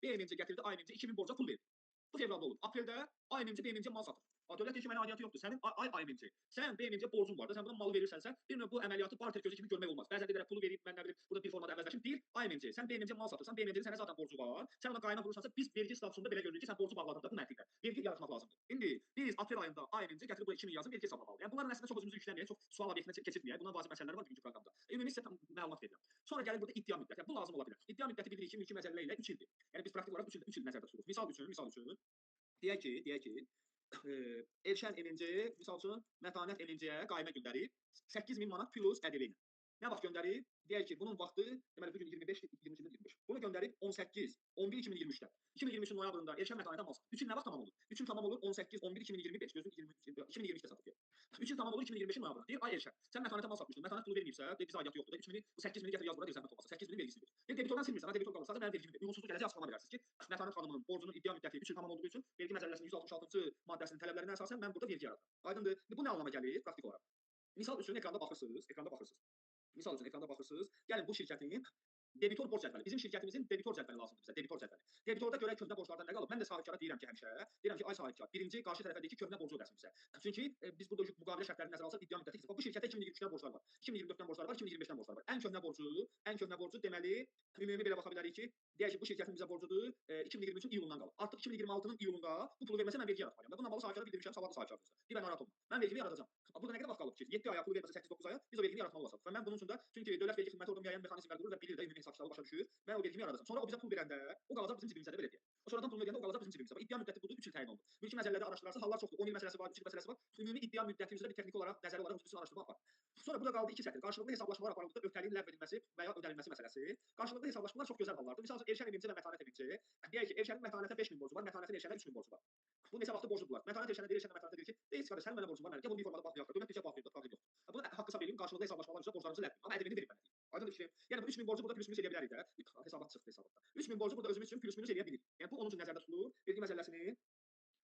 S1: B MMC gətirdi, A MMC 2000 borca pul verdi. Bu fevralda olur. Apreldə A MMC B MMC mal satır. Dövlət deyir ki, mənə aidiyyatı yoxdur. Sənin A MMC, sən B MMC borcun var da, sən buna malı verirsənsə, bir növ bu əməliyyatı barter gözü kimi görmək olmaz. Bəzən deyirlər pulu verib, mən nə bilim, burada bir formada əvəzləşim. Deyir A MMC, sən B MMC mal satırsan, B MMC-nin sənə zaten borcu var. Sən ona qayma vurursansa, biz vergi statusunda belə görürük ki, sən borcu bağladın da bu məntiqlə. Vergi yaratmaq lazımdır. İndi biz aprel ayında A MMC gətirib buraya 2000 yazıb vergi hesablamalı. Yəni bunların əslində çox özümüzü yükləməyək, çox sual obyektinə keçirməyək. Bundan vacib məsələlər var bugünkü proqramda. Ümumi sizə məlumat verirəm. Sonra gəlir burada iddia müddəti. Yəni, bu lazım ola bilər. İddia müddəti bilirik ki, mülki məsələlər ilə 3 ildir. Yəni biz praktik olaraq 3 il nəzərdə tuturuq. Misal üçün deyək ki, Elşən MMC, misal üçün Mətanət MMC-yə qaymə göndərib 8000 manat plus ƏDV ilə. Nə vaxt göndərib? Deyək ki, bunun vaxtı, deməli bugün 25. Bunu göndərib 18-11-2023-də. 2023-ün noyabrında Elşən Mətanətə mal satır. 3 il nə vaxt tamam olur? 3 il tamam olur 18-11-2025. Gözün 2023-də satır. 3 il tamam olur 2025-in noyabrında. Deyir, ay Elşən, sən Mətanətə mal satmışdın. Mətanət pulu verməyibsə, biz aidiyyatı yoxdur da 3000-i, bu 8000-i gətir yaz bura, deyir zəhmət olmasa. 8000-in vergisini ver. Deyir, debitordan silmirsən, ha debitor qalırsa, mənim vergimi ver. Uyğunsuzluq gələcək açıqlama verərsiniz ki, Mətanət xanımın borcunun iddia müddəti 3 il tamam olduğu üçün vergi məcəlləsinin 166-cı maddəsinin tələblərinə əsasən mən burada vergi yaradıram. Aydındır? Bu nə anlama gəlir praktik olaraq? Misal üçün ekranda baxırsınız. Misal üçün ekranda baxırsınız. Gəlin bu şirkətin debitor borc cədvəli. Bizim şirkətimizin debitor cədvəli lazımdır bizə, debitor cədvəli. Debitorda görək köhnə borclardan nə qalıb? Mən də sahibkara deyirəm ki, həmişə, deyirəm ki, ay sahibkar, birinci qarşı tərəfə deyir ki, köhnə borcu ödəsin bizə. Çünki biz burada müqavilə şərtlərini nəzərə alsaq iddia müddəti keçir. Bu şirkətə 2023-dən borclar var, 2024-dən borclar var, 2025-dən borclar var. Ən köhnə borcu deməli ümumi belə baxa bilərik ki, deyək ki, bu şirkətin bizə borcudur 2023-ün iyulundan qalıb. Artıq 2026-nın iyulunda bu pulu verməsə mən vergi yaratmalıyam. Və bununla bağlı sahibkara bildirmişəm, savadlı sahibkardır. Deyir mən narahat olma. Mən vergimi yaradacam. Burada nə qədər vaxt qalıb ki, 7 aya pulu verməsə 8-9 aya biz o vergini yaratmalı olacaq. Və mən bunun üçün də çünki dövlət vergi xidməti orada müəyyən mexanizmlər qurur və bilir də ümumi hesab kitabı başa düşür. Mən o vergimi yaradacam. Sonra o bizə pul verəndə o qalacaq bizim cibimizdə belə deyək. O sonradan pulunu verəndə o qalacaq bizim cibimizdə. İddia müddəti budur 3 il təyin olundu. Mülki məsələlərdə araşdırarsa hallar çoxdur. 10 il məsələsi var, 3 il məsələsi var. Ümumi iddia müddəti üzrə bir texniki olaraq nəzəri olaraq bütün araşdırma apar. Sonra burada qaldı 2 sətir. Qarşılıqlı hesablaşmalar aparıldıqda öhdəliyin ləğv edilməsi və ya ödənilməsi məsələsi. Qarşılıqlı hesablaşmalar çox gözəl hallardır. Məsələn, Elşən MMC və Mətanət MMC. Deyək ki, Elşənin Mətanətə 5000 borcu var, Mətanətin Elşənə 3000 borcu var. Bu neçə vaxtda borcludular. Mətanət Elşənə deyir, Elşən Mətanətə deyir ki, deyir qardaş, sənin mənə borcun var, mənə gəl bunu bir formada baxmayaq. Dövlət bizə bağlayır, problem yoxdur. Bunu haqqı hesab edin, qarşılıqlı hesablaşmalar üzrə borclarınızı ləğv edin. Amma ədəbini verin mənə. Aydın fikrim. Yəni bu 3000 borcu burada plus minus edə bilərik də. Hesabat çıxdı hesabatda. 3000 borcu burada özümüz üçün plus minus eləyə bilir. Yəni bu onun üçün nəzərdə tutulur. Vergi məcəlləsinin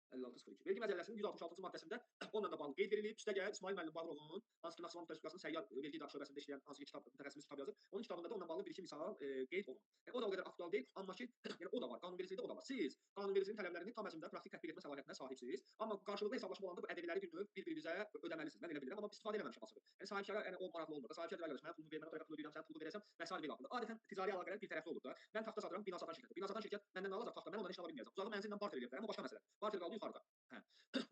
S1: 56.02. Vergi məcəlləsinin 166-cı maddəsində onunla da bağlı qeyd verilib. Üstəgəl İsmail müəllim Bağırovun hansı ki Naxçıvan Respublikasının səyyar vergi idarə şöbəsində işləyən hansı ki kitab mütəxəssis kitab yazıb. Onun kitabında da onunla bağlı bir iki misal qeyd olunur. Yəni o da o qədər aktual deyil, amma ki yəni o da var. Qanunvericilikdə o da var. Siz qanunvericiliyin tələblərini tam əzmdə praktik tətbiq etmə səlahiyyətinə sahibsiniz. Amma qarşılıqlı hesablaşma olanda bu ədəbiləri bir növ bir-birinizə ödəməlisiniz. Mən elə bilirəm, amma istifadə eləməmişəm açığı. Yəni sahibkara yəni o maraqlı olmur. Sahibkar deyir qardaş, mən pulumu verməm, tərəf pulu verirəm, sən pulu verəsən və sair belə alır. Adətən ticari əlaqələr bir tərəfli olur da. Mən taxta satıram, bina satan şirkət. Bina satan şirkət məndən nə alacaq taxta? Mən ondan heç nə ala bilməyəcəm. Uzağı mənzillə barter edə bilərəm, amma başqa məsələ. Barter qaldı yuxarıda. Hə.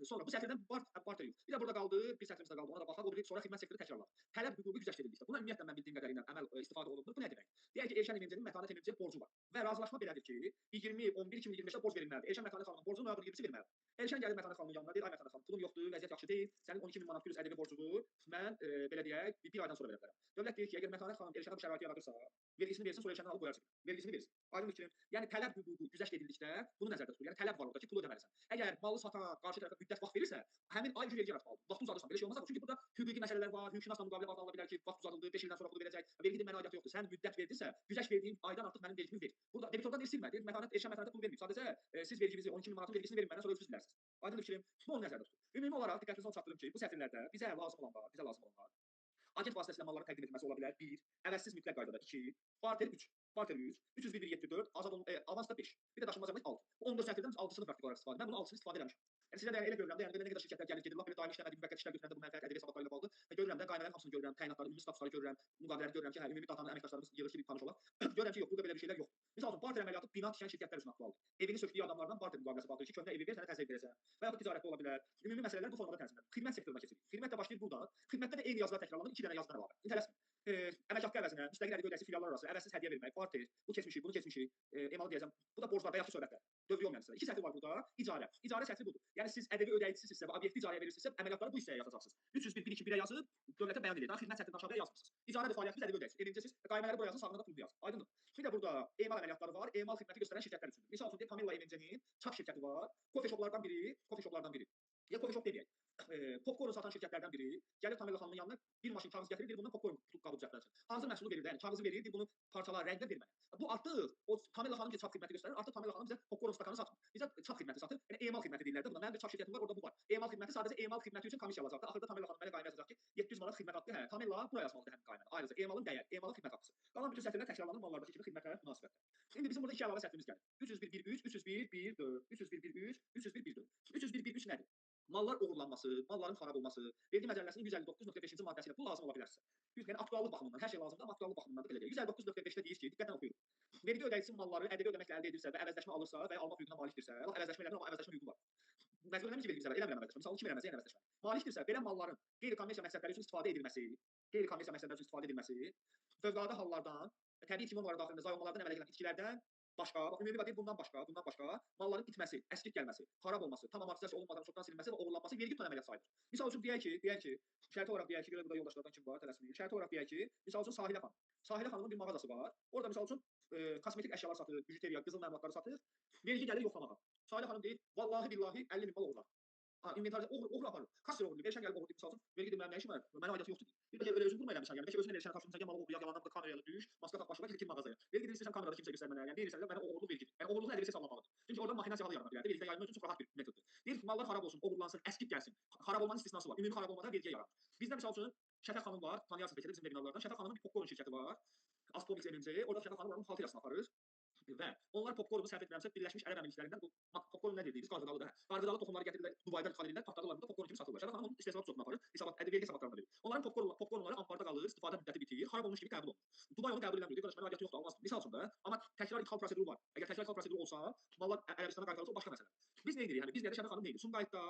S1: Sonra bu sətirdən barter yox. Bir də burada qaldı, bir sətrimizdə qaldı. Ona da baxaq, o biri sonra xidmət sektoru təkrarlar. Tələb hüququ güzəşdirildikdə. Buna ümumiyyətlə mən bildiyim qədərilə əməl istifadə olunur. Bu nə demək? Deyək ki, Elşən MMC-nin Mətanət MMC-yə borcu var və razılaşma belədir ki, 20-11-2025-də borc verilməlidir. Elşən Mətanət xanımın borcu noyabrın 20-si verilməlidir. Elşən gəlir Mətanət xanımın yanına deyir, ay Mətanət xanım, pulum yoxdur, vəziyyət yaxşı deyil. Sənin 12.000 manat plus ədəbi borcunu mən belə deyək, bir aydan sonra verə bilərəm. Dövlət deyir ki, əgər Mətanət xanım Elşənə bu şəraiti yaradırsa, vergisini versin, sonra Elşəndən alıb qoyarsın. Vergisini versin. Aydındır ki, yəni tələb hüququ güzəşt edildikdə bunu nəzərdə tutur. Yəni tələb var orada ki, pulu ödəməlisən. Əgər malı satan qarşı tərəfə müddət vaxt verirsə, həmin ay vergi yaratmalıdır. Vaxt uzadırsan, belə şey olmaz. Çünki burada hüquqi məsələlər var, hüquqşünasla müqavilə bağlanıla bilər ki, vaxt uzadıldı, 5 ildən sonra pulu verəcək. Verginin mənə aidiyyatı yoxdur. Sən müddət verdinsə, güzəşt verdiyin aydan artıq mənim vergimi ver. Burada debitordan silmə, deyir Mətanət Elşən Mətanətə pul verməyib. Sadəcə siz verginizi 12.000 manatın vergisini verin məndən sonra özünüz bilərsiniz. Aydındır fikrim. Bu onu nəzərdə tutur. Ümumi olaraq diqqətinizə çatdırım ki, bu sətirlərdə bizə lazım olan var. Agent vasitəsilə malların təqdim edilməsi ola bilər. 1. Əvəzsiz mütləq qaydada 2. Barter 3. Barter 3. 301.74. Avans da 5. Bir də daşınmaz əmək 6. 14 sətirdən biz 6-sını praktik olaraq istifadə. Mən bunu 6-sını istifadə eləmişəm. Yəni sizə də elə görürəm də, yəni belə nə qədər şirkətlər gəlir gedir, lap belə daimi işləmədiyi müvəqqəti işlər götürəndə bu mənfəət ədəbi hesabatları ilə bağlı. Və görürəm də qaynələrin hamısını görürəm, təyinatları, ümumi statusları görürəm, müqavilələri görürəm ki, hə ümumi datanı əməkdaşlarımız yığır ki, bir tanış olaq. Görürəm ki, yox, burada belə bir şeylər yoxdur. Məsəl üçün barter əməliyyatı bina tikən şirkətlər üçün aktualdır. Evini sökdüyü adamlardan barter müqaviləsi bağlayır ki, köhnə evi ver, sənə təzyiq verəcəm. Və ya bu ticarətdə ola bilər. Ümumi məsələlər bu formada tənzimlənir. Xidmət sektoruna keçirik. Xidmət də başlayır buradan. Xidmətdə də eyni yazılar təkrarlanır, 2 dənə yazıdan əlavə. İntələsmir. Əmək haqqı əvəzinə müstəqil ədəbi ödəyici filiallar arası əvəzsiz hədiyyə vermək, barter, bu keçmişik, bunu keçmişik, emalı deyəcəm. Bu da borclar və yaxşı söhbətlər. Dövri olmayan hissələr. İki sətri var burada. İcarə. İcarə sətri budur. Yəni siz ədəbi ödəyicisizsə və obyekti icarəyə verirsinizsə, əməliyyatları bu hissəyə yazacaqsınız. 301.1.2-1-ə yazıb dövlətə bəyan edir. Xidmət sətrindən aşağıya yazmırsınız. İcarə və fəaliyyətiniz ədəbi ödəyicisi. Evinizdə siz qaymələri bura yazın, sağına da pulu yazın. Aydındır. Bir də burada emal əməliyyatları var. Emal xidməti göstərən şirkətlər üçündür. Misal üçün Pamela Evence'nin çap şirkəti var. Kofe shoplardan biri. Ya kofe shop deməyək. Popcorn satan şirkətlərdən biri gəlir Tamela xanımın yanına bir maşın kağız gətirir, bir bundan popcorn qabı düzəltmək üçün. Hazır məhsulu verir də, yəni kağızı verir, bunu parçalar, rənglər verməyə. Bu artıq o Tamela xanım ki çap xidməti göstərir, artıq Tamela xanım bizə popcorn stakanı satmır. Bizə çap xidməti satır. Yəni emal xidməti deyirlər də buna. Mənim bir çap şirkətim var, orada bu var. Emal xidməti sadəcə emal xidməti üçün komissiya alacaq da. Axırda Tamela xanım mənə qayma yazacaq ki, 700 manat xidmət haqqı, hə, Tamela bura yazmalıdır həmin qayməni. Ayrıca emalın dəyər, emalın xidmət haqqısı. Qalan bütün sətirlər təkrarlanır mallardakı kimi xidmətlərə münasibətdə. İndi bizim burada iki əlavə sətrimiz gəlir. 301.1.3, 301.1.4, 301.1.3, 301.1.4. 301.1.3 nədir? Mallar oğurlanması, malların xarab olması, vergi məcəlləsinin 159.5-ci maddəsi ilə bu lazım ola bilərsə. Yəni aktuallıq baxımından hər şey lazımdır, amma aktuallıq baxımından da belə deyil. 159.5-də deyir ki, diqqətlə oxuyun. Vergi ödəyicisi malları ədəbi ödəməklə əldə edirsə və əvəzləşmə alırsa və ya almaq hüququna malikdirsə, əvəzləşmə edir, amma əvəzləşmə hüququ var. Məcbur eləmir ki, vergi bizə eləmirəm əvəzləşmə. Misal kim eləməz, yəni əvəzləşmə. Malikdirsə, belə malların qeyri-kommersiya məqsədləri üçün istifadə edilməsi, fövqəladə hallardan, təbii ki, onlara daxilində zayolmalardan əmələ gələn itkilərdən başqa, bax ümumi deyil, bundan başqa malların itməsi, əskik gəlməsi, xarab olması, tam amortizasiya olunmadan çoxdan silinməsi və oğurlanması vergi tutan əməliyyat sayılır. Misal üçün deyək ki, şərti olaraq deyək ki, görə burada yoldaşlardan kim var, tələsməyir. Şərti olaraq deyək ki, misal üçün Sahilə xanım. Sahilə xanımın bir mağazası var. Orada misal üçün kosmetik əşyalar satır, bijuteriya, qızıl məmulatları satır. Vergi gəlir yoxlamağa. Sahilə xanım deyir, vallahi billahi 50.000 mal oğurlar. İnventarda oğur aparır. Kassir oğurlayır. Elşən gəlib oğurlayır. Misal üçün vergi deməyə nə işim var? Mənə aidiyyatı yoxdur. Bir də elə özün durma eləmişsən. Yəni bəlkə özün Elşənə tapşırmısan ki, malı oğurlayaq, yalandan burada kameraya düş, maska tax başına gir mağazaya. Vergi deyirsən kamerada kimsə göstərmənə. Yəni deyirsən mənə oğurluq vergi. Yəni oğurluğun ədəbi hesablanmalıdır. Çünki orada maxinasiya halı yarana bilər. Vergi yayılmaq üçün çox rahat bir metoddur. Deyir ki, mallar xarab olsun, oğurlansın, əskik gəlsin. Xarab olmanın istisnası var. Ümumi xarab olmada vergi yaranır. Bizdə misal üçün Şəfəq xanım var, tanıyarsınız bəlkə də bizim regionlardan. Şəfəq xanımın bir popcorn şirkəti var. Aspromics MMC. Orada Şəfəq xanım onun buxalteriyasını aparır. Və onlar popcornu səhv etmirəmsə Birləşmiş Ərəb Əmirliklərindən bu popcorn nə deyirik? Qarğıdalı da. Qarğıdalı toxumları gətirirlər, Dubayda ixal edirlər, taxtalarında popcorn kimi satırlar. Şəfəq xanım onun istehsalat çotunu aparır, vergi hesabatlarında verir. Onların popcornları ambarda qalır, istifadə müddəti bitir, xarab olmuş kimi qəbul olunur. Dubay onu qəbul eləmir. Qardaş mənə aidiyyatı yoxdur, almaz. Misal üçün də, amma təkrar ixal proseduru var. Əgər təkrar ixal proseduru olsa, mallar Ərəbistana qaytarılsa o başqa məsələ. Biz nə edirik? Yəni biz nədə Şəfəq xanım nə edir? Sumqayıtda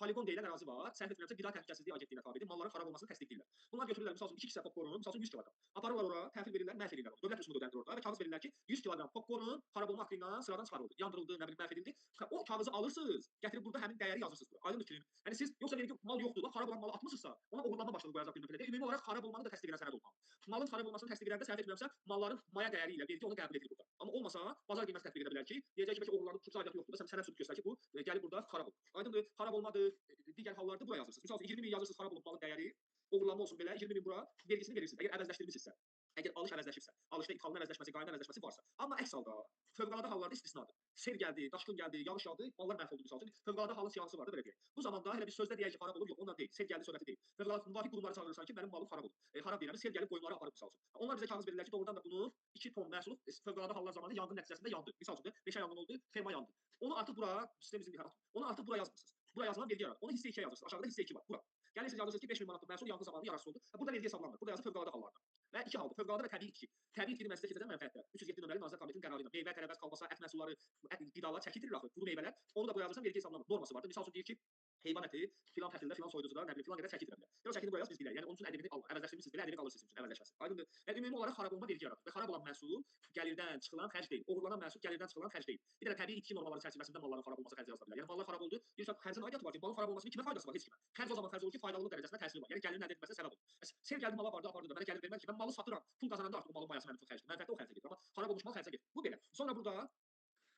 S1: poligon deyilən ərazi var. Səhv etmirəmsə qida təhlükəsizliyi agentliyinə tabedir. Malların xarab olmasını təsdiqləyirlər. Bunlar götürürlər misal üçün 2 kisə popcornu, misal üçün 100 kiloqram. Aparırlar ora, təhvil verirlər, məhv edirlər onu. Dövlət rüsumu ödənilir orada və kağız verirlər ki, 100 kiloqram popcornun xarab olma haqqı ilə sıradan çıxarıldı, yandırıldı, nə bilim məhv edildi. O kağızı alırsınız, gətirib burada həmin dəyəri yazırsınız bura. Aydındır ki, yəni siz yoxsa vergi mal yoxdur, xarab olan malı atmısınızsa, ona oğurlanma başladı qoyacaq bir nöqtədə. Ümumi olaraq xarab olmanı da təsdiq edən sənəd olmalı. Malın xarab olmasını təsdiq edəndə səhv etmirəmsə, malların maya dəyəri ilə vergi onu qəbul edilir burada. Amma olmasa, bazar qiyməti tətbiq edə bilər ki, deyəcək ki, bəlkə oğurlanıb çox aidiyyatı yoxdur, sənəd sübut göstərir ki, bu gəlib burada xarab olub. Aydındır, xarab olmadır, digər hallarda bura yazırsınız. Məsələn 20.000 yazırsınız xarab olub malın dəyəri, oğurlanma olsun belə 20.000 bura vergisini verirsiniz. Əgər əvəzləşdirmisinizsə, əgər alış əvəzləşibsə, alışda idxalın əvəzləşməsi, qayna əvəzləşməsi varsa. Amma əks halda fövqəladə hallarda istisnadır. Sel gəldi, daşqın gəldi, yağış yağdı, mallar məhv oldu misal üçün. Fövqəladə halın siyahısı var da belə deyək. Bu zamanda elə bir sözdə deyək ki, xarab olur, yox, ondan deyil. Sel gəldi söhbəti deyil. Fövqəladə müvafiq qurumları çağırırsan ki, mənim malım xarab olur. Xarab deyirəm, sel gəlib qoyunları aparıb misal üçün. Onlar bizə kağız verirlər ki, doğrudan da bunu 2 ton məhsul fövqəladə hallar zamanı yanğın nəticəsində yandı. Misal üçün, meşə yanğını oldu, ferma yandı. Onu artıq bura, sistemimizin onu artıq bura yazmırsınız. Bura yazılan vergi yarar. Onu hissə 2-yə yazırsınız. Aşağıda hissə 2 var. Bura. Gəlirsiniz yazırsınız ki, 5000 manatlıq məhsul yanğın zamanı yararsız oldu. Burada vergi hesablanmır. Burada yazır fövqəladə hallarda. Və iki halda fövqəladə və təbii itki. Təbii itki demək keçəcək mənfəətlər. 307 nömrəli Nazirlər Kabinetinin qərarı ilə meyvə, tərəvəz, kolbasa, ət məhsulları, qidalar çəkildirir axı. Quru meyvələr. Onu da bura yazırsan vergi hesablanmır. Norması vardır. Misal üçün deyir ki, heyvan əti filan fəsildə filan soyuducuda nə bilim filan qədər çəkilir bilər. Yəni çəkini qoyarız biz bilərik. Yəni onun üçün ədəbini əvəzləşdirmisiniz belə ədəbi qalır sizin üçün əvəzləşməsi. Aydındır. Yəni ümumi olaraq xarab olma vergi yaradır və xarab olan məhsul gəlirdən çıxılan xərc deyil. Oğurlanan məhsul gəlirdən çıxılan xərc deyil. Bir də təbii itki normaları çərçivəsində malların xarab olması xərci yazıla bilər. Yəni mallar xarab oldu, deyirsən xərcin aidiyyatı var ki, malın xarab olmasının kimə faydası var? Heç kimə. Xərc o zaman xərc olur ki, faydalı dərəcəsində təsiri var. Yəni gəlirin əldə edilməsinə səbəb olur. Sel gəldi mala apardı, mənə gəlir verməli ki, mən malı satıram, pul qazananda artıq bu malın mayası mənim üçün xərcdir. Mənfəətdə o xərcə gedir, amma xarab olmuş mal xərcə gedir. Bu belə. Sonra burada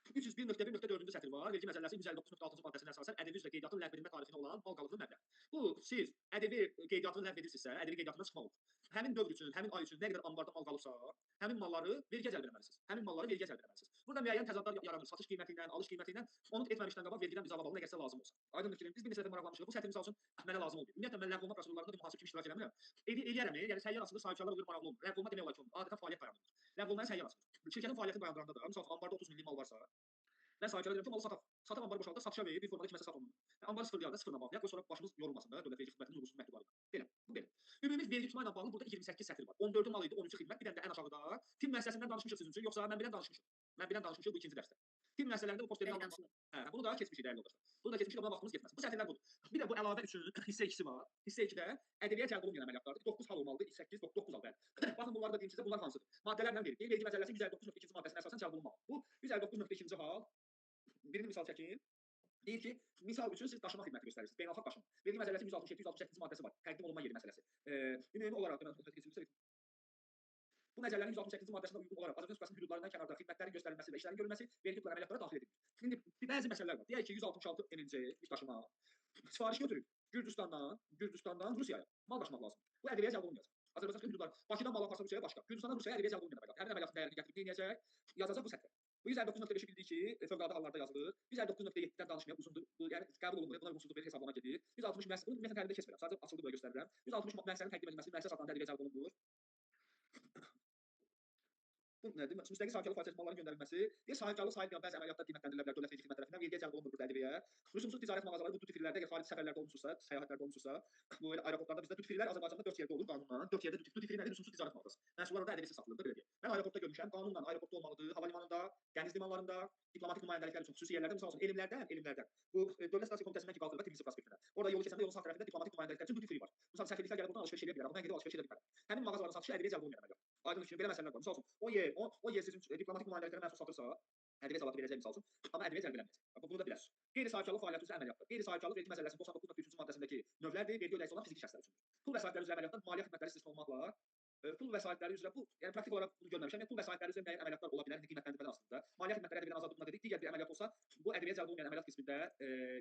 S1: 301.1.4-cü sətir var. Vergi məcəlləsi 159.6-cı maddəsinə əsasən ƏDV üzrə qeydiyyatın ləğv edilmə tarixinə olan mal qalıqlı məbləğ. Bu siz ƏDV qeydiyyatını ləğv edirsinizsə, ƏDV qeydiyyatından çıxmaq olur. Həmin dövr üçün, həmin ay üçün nə qədər anbarda mal qalıbsa, həmin malları vergiyə cəlb etməlisiniz. Həmin malları vergiyə cəlb etməlisiniz. Burada müəyyən təzadlar yaranır. Satış qiyməti ilə, alış qiyməti ilə onu etməmişdən qabaq vergidən biz alıb əgər sizə lazım olsa. Aydın fikrim. Biz bir neçə dəfə maraqlanmışıq. Bu sətir misal üçün mənə lazım oldu. Ümumiyyətlə mən ləğv olunma prosedurlarında mühasib kimi iştirak eləmirəm. Eləyərəm, yəni səyyar asılı sahibkarlar olur maraqlı olur. Ləğv olunma demək olar ki, adətən fəaliyyət dayandırır. Ləğv olunmaya səyyar asılıdır. Şirkətin fəaliyyəti dayandıranda da, misal ambarda 30 millik mal varsa, mən sahibkara deyirəm ki, malı sataq. Sataq ambarı boşaldaq, satışa verir, bir formada kiməsə sat onu. Ambarı sıfırlayanda sıfırla bağlayaq, qoy sonra başımız yorulmasın da dövlət vergi xidmətinin uyğunsuz məktubları. Belə, bu belə. Ümumi vergi tutma ilə bağlı burada 28 sətir var. 14-ü mal idi, 13-ü xidmət, bir dənə də ən aşağıda tim müəssisəsindən danışmışıq sizin üçün, yoxsa mən bilən danışmışıq. Mən bilən danışmışıq bu ikinci dərsdə. Tim müəssisələrində bu posterləri danışmışıq. Hə, bunu da keçmişik dəyərli dostlar. Bunu da keçmişik, amma vaxtımız yetməz. Bu sətirlər budur. Bir də bu əlavə üçün hissə 2-si var. Hissə 2-də ədəbiyyat cəlb olunmayan əməliyyatlardır. 9 hal olmalıdır, 8, 9 hal bəli. Baxın bunları da deyim sizə, bunlar hansıdır? Maddələrlə verir. Vergi məcəlləsi 159.2-ci maddəsinə əsasən cəlb olunmalı. Bu 159.2-ci hal. Birini misal çəkin. Deyir ki, misal üçün siz daşıma xidməti göstərirsiniz. Beynəlxalq daşıma. Vergi məcəlləsi 167-168-ci maddəsi var. Təqdim olunma yeri məsələsi. Ümumi olaraq bu məcəllənin 168-ci maddəsinə uyğun olaraq Azərbaycan Respublikasının hüdudlarından kənarda xidmətlərin göstərilməsi və işlərin görülməsi vergi pulu əməliyyatlara daxil edilir. İndi bəzi məsələlər var. Deyək ki, 166 MNC iş daşıma sifariş götürüb Gürcüstandan Rusiyaya mal daşımaq lazımdır. Bu ədəbiyyat cəlb olunmayacaq. Azərbaycan hüdudları Bakıdan mal aparsa Rusiyaya başqa, Gürcüstandan Rusiyaya ədəbiyyat cəlb olunmayacaq. Həmin əməliyyatın dəyərini gətirib eləyəcək, yazacaq bu sətrə. Bu 159.5-i bildik ki, fövqəladə hallarda yazılır. 159.7-dən danışmayaq, uzundur. Bu yəni qəbul olunur, buna uyğunsuzluq verir hesablama gedir. 160 müəssisə, bunu ümumiyyətlə təlimdə keçmirəm. Sadəcə açıldı belə göstərirəm. 160 müəssisənin təqdim edilməsi, müəssisə satılan ədəbiyyat cəlb olunur. Bu nədir? Müstəqil sahibkarlıq fəaliyyəti malların göndərilməsi, sahibkarlıq sahib bəzi əməliyyatlar qiymətləndirilə bilər dövlət vergi xidmətləri tərəfindən, vergiyə cəlb olunmur burada ədəbiyyyə. Rüsumsuz ticarət mağazaları bu duty free-lərdə, əgər xarici səfərlərdə olmusunuzsa, səyahətlərdə olmusunuzsa, bu elə aeroportlarda bizdə duty free-lər Azərbaycanda 4 yerdə olur qanunla. 4 yerdə duty free nədir? Rüsumsuz ticarət mağazası. Məhsullar orada ədəbiyyəsiz satılır da belə deyək. Mən aeroportda görmüşəm, qanunla aeroportda olmalıdır, hava limanında, dəniz limanlarında, diplomatik nümayəndəliklər üçün xüsusi yerlərdə, məsəl üçün elmlərdən. Bu Dövlət Statistika Komitəsindən ki qalxır da Tiflis prospektinə. Orada yolu keçəndə yolun sağ tərəfində diplomatik nümayəndəliklər üçün duty free var. Məsələn, səfirliklər gəlib buradan alış-veriş edə bilər, buradan gedib alış-veriş edə bilmərlər. Həmin mağazaların satışı ədəbiyyat cəlb olunmayan əməliyyat. Aydın fikrim, belə məsələlər var. Məsəl üçün, o yer sizin diplomatik nümayəndəliklərə məhsul satırsa, ədəbiyyat cavabı verəcək misal üçün, amma ədəbiyyat cəlb eləməyəcək. Bunu da biləsiniz. Qeyri-sahibkarlıq fəaliyyəti üzrə əməliyyatlar. Qeyri-sahibkarlıq vergi məcəlləsinin 99.3-cü maddəsindəki növlərdir, vergi ödəyicisi olan fiziki şəxslər üçün. Pul vəsaitləri üzrə əməliyyatlar maliyyə xidmətləri istisna olmaqla pul vəsaitləri üzrə bu, yəni praktik olaraq bunu görməmişəm. Yəni pul vəsaitləri üzrə müəyyən əməliyyatlar ola bilər, qiymətləndirmədən asılıdır. Maliyyə xidmətləri ədəbiyyatın azadlığına dedik, digər bir əməliyyat olsa, bu ədəbiyyat cəlb olunmayan əməliyyat qismində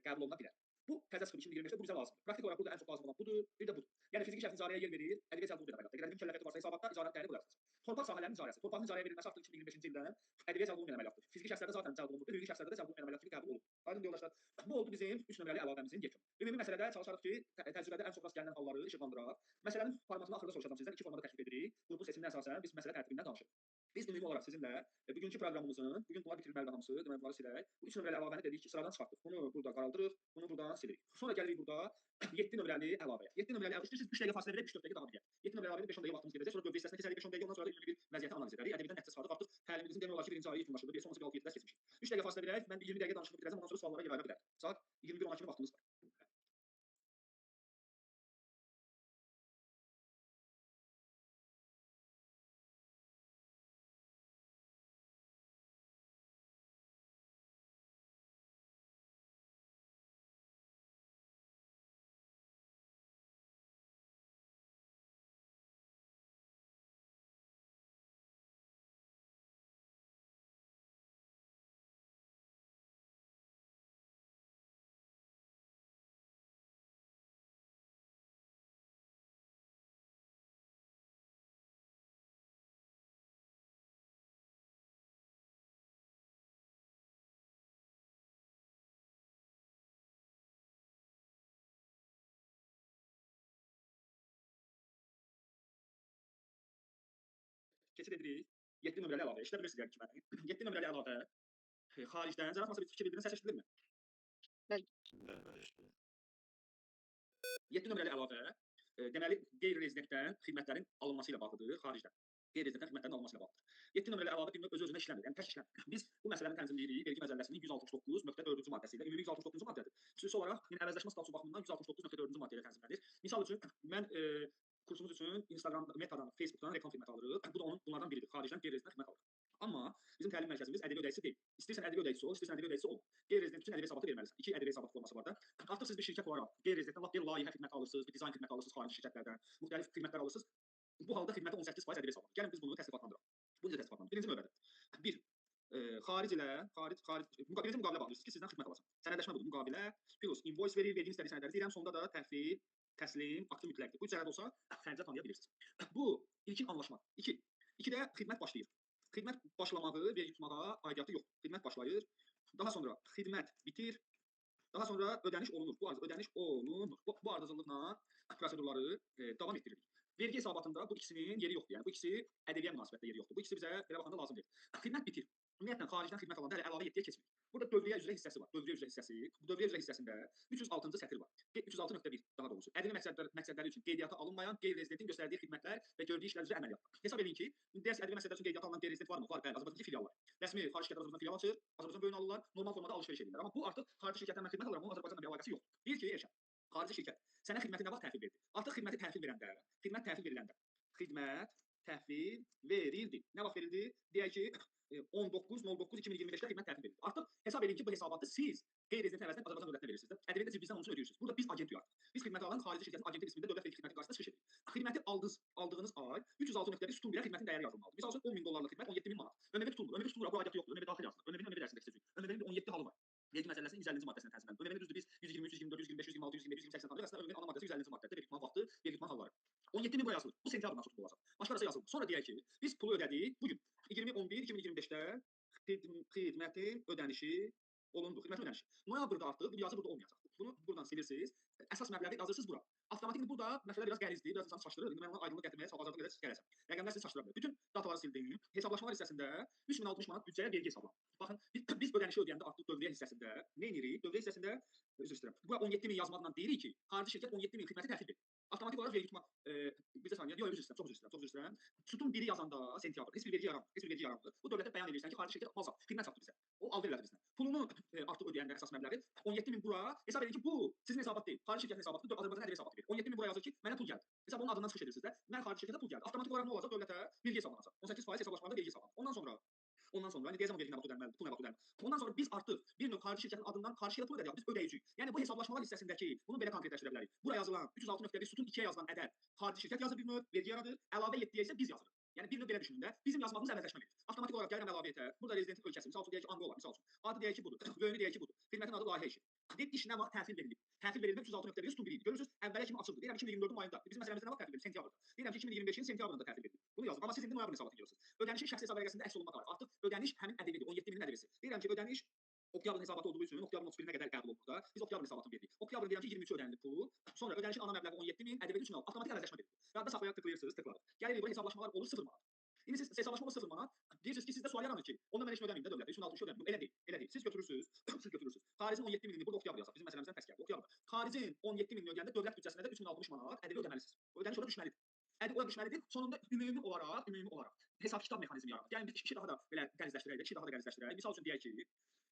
S1: qəbul oluna bilər. Bu təzə 2025-də bu bizə lazımdır. Praktik olaraq burada ən çox lazım olan budur, bir də budur. Yəni fiziki şəxsin icarəyə yer verir, ədəbiyyat cəlb olunmayan əməliyyatda. Əgər mükəlləfiyyəti varsa hesabatda icarənin dəyərini qoyarsınız. Torpaq sahələrinin icarəsi. Torpağın icarəyə verilməsi artıq 2025-ci ildən ədəbiyyat cəlb olunmayan əməliyyatdır. Fiziki şəxslərdə zaten cəlb olunurdu, hüquqi şəxslərdə də cəlb olunmayan əməliyyat kimi qəbul olunur. Aydın yoldaşlar. Bu oldu bizim 3 nömrəli əlavəmizin yekunu. Ümumi məsələdə çalışarıq ki, təcrübədə ən çox rast gələn halları işıqlandıraq. Məsələnin formatını axırda soruşacağam sizdən. 2 formada təklif edirik. Qrupun seçiminə əsasən biz məsələ tərtibindən danışırıq. Biz ümumi olaraq sizinlə bugünkü proqramımızın, bugün bunlar bitirilməlidir hamısı, demək bunları silək. Bu 3 nömrəli əlavəni dedik ki, sıradan çıxartdıq. Bunu burada qaldırırıq, bunu buradan silirik. Sonra gəlirik burada 7 nömrəli əlavəyə. 7 nömrəli əlavə istəyirsiniz 3 dəqiqə fasilə verək, 3-4 dəqiqə davam edək. 7 nömrəli əlavədə 5-10 dəqiqə vaxtımız gedəcək. Sonra dövlət hissəsinə keçərik 5-10 dəqiqə, ondan sonra da ümumi bir vəziyyəti analiz edərik. Ədəbiyyatdan nəticə çıxardıq. Artıq təlimimizin demək olar ki, birinci ayı yekunlaşdırdı. Bir sonrası bir 6-7 dərs keçmişik. 3 dəqiqə fasilə verək, mən 20 dəqiqə danışıb bitirəcəm, ondan sonra suallara yayıla bilərik. Saat 21:12 kimi vaxtımız var. keçid edirik. 7 nömrəli əlavə. İşdə bilirsiniz yəni ki, məni. 7 nömrəli əlavə xaricdən cənab nasıl bir fikir bildirin, səs eşidilirmi? 7 nömrəli əlavə deməli qeyri-rezidentdən xidmətlərin alınması ilə bağlıdır xaricdən. Qeyri-rezidentdən xidmətlərin alınması ilə bağlıdır. 7 nömrəli əlavə bir növ öz-özünə işləmir, yəni tək işləmir. Biz bu məsələni tənzimləyirik vergi məcəlləsinin 169.4-cü maddəsi ilə. Ümumi 169-cu maddədir. Xüsusi olaraq yenə əvəzləşmə statusu baxımından 169.4-cü maddə ilə tənzimlənir. Misal üçün mən kursumuz üçün Instagram, Metadan, Facebookdan reklam xidməti alırıq. Bu da bunlardan biridir. Xaricdən qeyri-rezident xidmət alırıq. Amma bizim təlim mərkəzimiz ədəbi ödəyicisi deyil. İstəyirsən ədəbi ödəyicisi ol, istəyirsən ədəbi ödəyicisi ol. Qeyri-rezident üçün ədəbi hesabatı verməlisən. 2 ədəbi hesabat forması var da. Artıq siz bir şirkət olaraq qeyri-rezidentdən lap bir layihə xidməti alırsınız, bir dizayn xidməti alırsınız xarici şirkətlərdən, müxtəlif xidmətlər alırsınız. Bu halda xidmətə 18% ədəbi hesabatı. Gəlin biz bunu təsdiqatlandıraq. Bu necə təsdiqatlandıraq? Birinci növbədə. Bir birinci müqavilə bağlayırsınız ki, sizdən xidmət alasın. Sənədləşmə budur, müqavilə, plus invoice verir, vergi istədiyi sənədləri deyirəm, sonda da təhvil, təslim, aktı mütləqdir. Bu üç sənəd olsa xərcə tanıya bilirsiniz. Bu ilkin anlaşma. 2. 2-də xidmət başlayır. Xidmət başlamağı vergi tutmağa aidiyyatı yoxdur. Xidmət başlayır. Daha sonra xidmət bitir. Daha sonra ödəniş olunur. Bu ödəniş olunur. Bu ardıcıllıqla prosedurları davam etdiririk. Vergi hesabatında bu ikisinin yeri yoxdur. Yəni bu ikisi ədəbiyyə münasibətdə yeri yoxdur. Bu ikisi bizə belə baxanda lazım deyil. Xidmət bitir. Ümumiyyətlə xaricdən xidmət alanda hələ əlavə 7-yə keçmirik. Burada dövriyyə üzrə hissəsi var. Dövriyyə üzrə hissəsi. Bu dövriyyə üzrə hissəsində 306-cı sətr var. 306.1 daha doğrusu. Ədəbi məqsədləri üçün qeydiyyata alınmayan qeyri-rezidentin göstərdiyi xidmətlər və gördüyü işlər üzrə əməliyyat. Hesab edin ki, deyəs ədəbi məqsədlər üçün qeydiyyata alınan qeyri-rezident varmı? Var, bəli. Azərbaycandakı filial var. Rəsmi xarici şirkətlər Azərbaycanda filial açır, Azərbaycan böyüyünü alırlar, normal formada alış-veriş edirlər. Amma bu artıq xarici şirkətdən mən xidmət alıram, onun Azərbaycanla bir əlaqəsi yoxdur. Deyir ki, Eşən, xarici şirkət sənə xidməti nə vaxt təhvil verdi? Artıq xidmət təhvil veriləndə xidmət təhvil verildi. Nə vaxt verildi? Deyək ki, 19.09.2025-də xidmət təhvil verildi. Artıq hesab edin ki, bu hesabatı siz qeyri-rezident əvəzinə Azərbaycan dövlətinə verirsiniz. Ədəbiyyatda siz bizdən onun üçün ödəyirsiniz. Burada biz agentik artıq. Biz xidməti alan xarici şirkətin agenti qismində dövlət vergi xidməti qarşısında çıxış edirik. Xidməti aldığınız ay 306.1 sütun birə xidmətin dəyəri yazılmalıdır. Məsəl üçün 10.000 dollarlıq xidmət 17.000 manat. ÖMV tutulmur. ÖMV tutulmur, bu aidiyyatı yoxdur. ÖMV daxil yazılır. ÖMV-nin ÖMV dərsi seçirik. ÖMV-nin 17 halı var. Vergi məcəlləsinin 150-ci maddəsində tənzimlənir. ÖMV-nin düzdür biz 123, 124, 125, 126, 127, 180 tanıyırıq. Əslində ÖMV-nin ana maddəsi 150-ci maddədir. Vergi tutma vaxtı, vergi tutma halları. 17.000 buraya yazılır. Bu sentyabrdan tutulur olacaq. Başqarası yazılmır. Sonra deyək ki, biz pulu ödədik bu gün 20.11.2025-də xidmətin ödənişi olundu. Xidmətin ödənişi. Noyabrda artıq bu yazı burada olmayacaq. Bunu buradan silirsiniz. Əsas məbləği yazırsınız bura. Avtomatik burada məsələ biraz qəlizdir, biraz insanı çaşdırır. İndi mən ona aydınlıq gətirməyə bazarda qədər gələcəm. Rəqəmlər sizi çaşdıra bilər. Bütün dataları sildim. Hesablaşmalar hissəsində 3060 manat büdcəyə vergi hesablanır. Baxın, biz ödənişi ödəyəndə artıq dövriyyə hissəsində nə edirik? Dövriyyə hissəsində üzr istəyirəm. Bu 17.000 yazmaqla deyirik ki, xarici şirkət 17.000 xidməti təhvil verir. Avtomatik olaraq vergi tutma bizə saniyə yox, üzr istəyirəm, çox üzr istəyirəm. Sütun 1-i yazanda sentyabr heç bir vergi yaranmır. Bu dövlətə bəyan edirsən ki, xarici şirkət mal satdı, xidmət satdı bizə. O aldı elədi bizdən. Pulunu artıq ödəyəndə əsas məbləği 17.000 bura hesab edin ki, bu sizin hesabat deyil. Xarici şirkətin hesabatıdır, Azərbaycan ədəbi hesabatı verir. 17.000 bura yazır ki, mənə pul gəldi. Hesab onun adından çıxış edirsiniz də. Mən xarici şirkətə pul gəldi. Avtomatik olaraq nə olacaq? Dövlətə vergi hesablanacaq. 18% hesablaşmada vergi hesablanır. Ondan sonra indi deyəcəm vergi nə vaxt ödənməlidir, pul nə vaxt ödənməlidir. Ondan sonra biz artıq bir növ xarici şirkətin adından xarici şirkətə pul ödəyəcəyik. Biz ödəyiciyik. Yəni bu hesablaşmalar hissəsindəki bunu belə konkretləşdirə bilərik. Bura yazılan 306.1 sütun 2-yə yazılan ədəd xarici şirkət yazır bir növ, vergi yaradır. Əlavə 7-yə isə biz yazırıq. Yəni bir növ belə düşünün də. Bizim yazmağımız əvəzləşmə verir. Avtomatik olaraq gəlirəm əlavə etə. Burada rezidentin ölkəsi, misal üçün deyək ki, Anqola, misal üçün. Adı deyək ki, budur. Böyüyünü deyək ki, budur. Xidmətin adı layihə işi. Dep iş nə vaxt təhvil verilib? Təhvil verilib 306.1 sütun 1 idi. Görürsüz, əvvələ kimi açıldı. Deyirəm 2024-ün ayında. Bizim məsələmizdə nə vaxt təhvil verilib? Sentyabrda. Deyirəm ki, 2025-in sentyabrında təhvil verilib. Bunu yazdım. Amma siz indi noyabr hesabatı görürsünüz. Ödənişin şəxsi hesab vərəqəsində əks olunma qararı. Artıq ödəniş həmin ədəbidir. 17.000-in ədəbisi. Deyirəm ki, ödəniş oktyabrın hesabatı olduğu üçün oktyabrın 31-nə qədər qəbul olunur da. Biz oktyabrın hesabatını verdik. Oktyabrın deyirəm ki, 23 ödənilib pul. Sonra ödənişin ana məbləği 17.000, ədəbi 3 manat. Avtomatik əvəzləşmə verilir. Yadda saxlayaraq tıklayırsınız, tıkladıq. Gəlirik bura hesablaşmalar olur 0 manat. İndi siz hesablaşma olur 0 manat. Deyirsiniz ki, sizdə sual yaranır ki, onda mən heç nə ödəməyim də dövlətə. 360 ödəməyim. Elə deyil, elə deyil. Siz götürürsünüz. Xaricin 17.000-ni burada oktyabr yazaq. Bizim məsələmizdən təs gəldi. Oktyabrda. Xaricin 17.000-ni ödəyəndə dövlət büdcəsinə də 3060 manat ədəbi ödəməlisiniz. Ödəniş orada düşməlidir. Ədəbi orada düşməlidir. Sonunda ümumi olaraq hesab kitab mexanizmi yaranır. Yəni biz işi daha da belə qəlizləşdirək, Misal üçün deyək ki,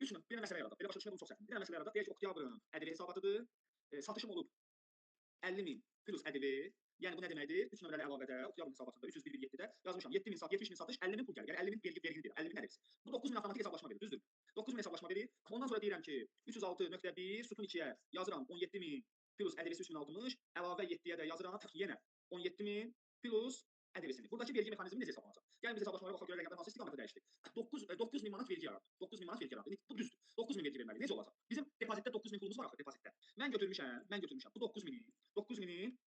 S1: bir məsələ yaradaq. Belə başa düşmək çox çətindir. Bir məsələ yaradaq. Deyək ki, oktyabrın ədəbi hesabatıdır. Satışım olub 50.000 plus ədəbi. Yəni bu nə deməkdir? 3 nömrəli əlavədə oktyabrın hesabatında 301.7-də yazmışam. 7.000 sat, 70.000 satış, 50.000 pul gəlir. Yəni 50.000 vergini deyir. 50.000 ədəbisi. Bu 9.000 avtomatik hesablaşma verir, düzdür? 9.000 hesablaşma verir. Ondan sonra deyirəm ki, 306.1 sütun 2-yə yazıram 17.000 plus ədəbisi 3060, əlavə 7-yə də yazıram yenə 17.000 plus ədəbisini. Buradakı vergi mexanizmi necə hesablanacaq? Yəni biz hesablaşmalara baxaq görək rəqəmlər hansı istiqamətdə dəyişdi. 9.000 manat vergi yarandı. 9.000 manat vergi yarandı. Bu düzdür. 9.000 vergi verməli. Necə olacaq? Bizim depozitdə 9.000 pulumuz var axı depozitdə. Mən götürmüşəm. Bu 9.000-in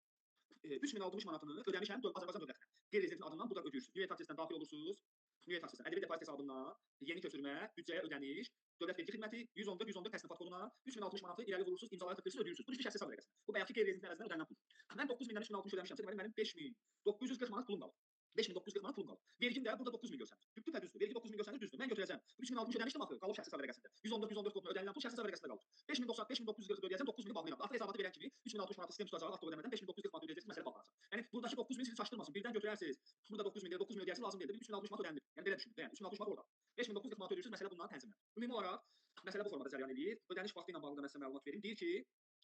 S1: 3060 manatını ödəmişəm Azərbaycan dövlətinə. Qeyri-rezidentin adından bu da ödəyirsiniz. Nüvə taksisindən daxil olursunuz. Nüvə taksisindən ədəbi depozit hesabından yeni köçürmə, büdcəyə ödəniş, dövlət vergi xidməti 114 təsnifat koduna 3060 manatı irəli vurursunuz, imzaları tıklayırsınız, ödəyirsiniz. Bu şəxsi hesab vərəqəsində. Bu bayaqki qeyri-rezidentin əvəzindən ödənilən pul. Mən 9000-dən 3060 ödəmişəmsə, deməli mənim 5940 manat pulum qalır. 5940 manat pulum qalır. Vergim də burada 9000 göstərir. Düzdür, düzdür. Vergi 9000 göstərir, düzdür. Mən götürəcəm. 3060 ödəmişdim axı, qalıb şəxsi hesab vərəqəsində. 114 qrupu ödənilən pul şəxsi hesab vərəqəsində qalır. 5940 ödəyəcəm, 9000-i bağlayıram. Avto hesabatı verən kimi 3060 manat sistem tutacaq, avto ödəmədən 5940 manat ödəyəcəksiniz, məsələ bağlanacaq. Yəni buradakı 9000 sizi çaşdırmasın. Birdən götürərsiniz. Burada 9000 deyir, 9000 ödəyəsiniz lazım deyil. 3060 manat ödənilir. Yəni belə düşünün. Yəni 3060 manat orada. 5940 manat ödəyirsiniz, məsələ bundan tənzimlənir. Ümumi olaraq məsələ bu formada cərəyan edir. Ödəniş vaxtı ilə bağlı da mən sizə məlumat verim. Deyir ki,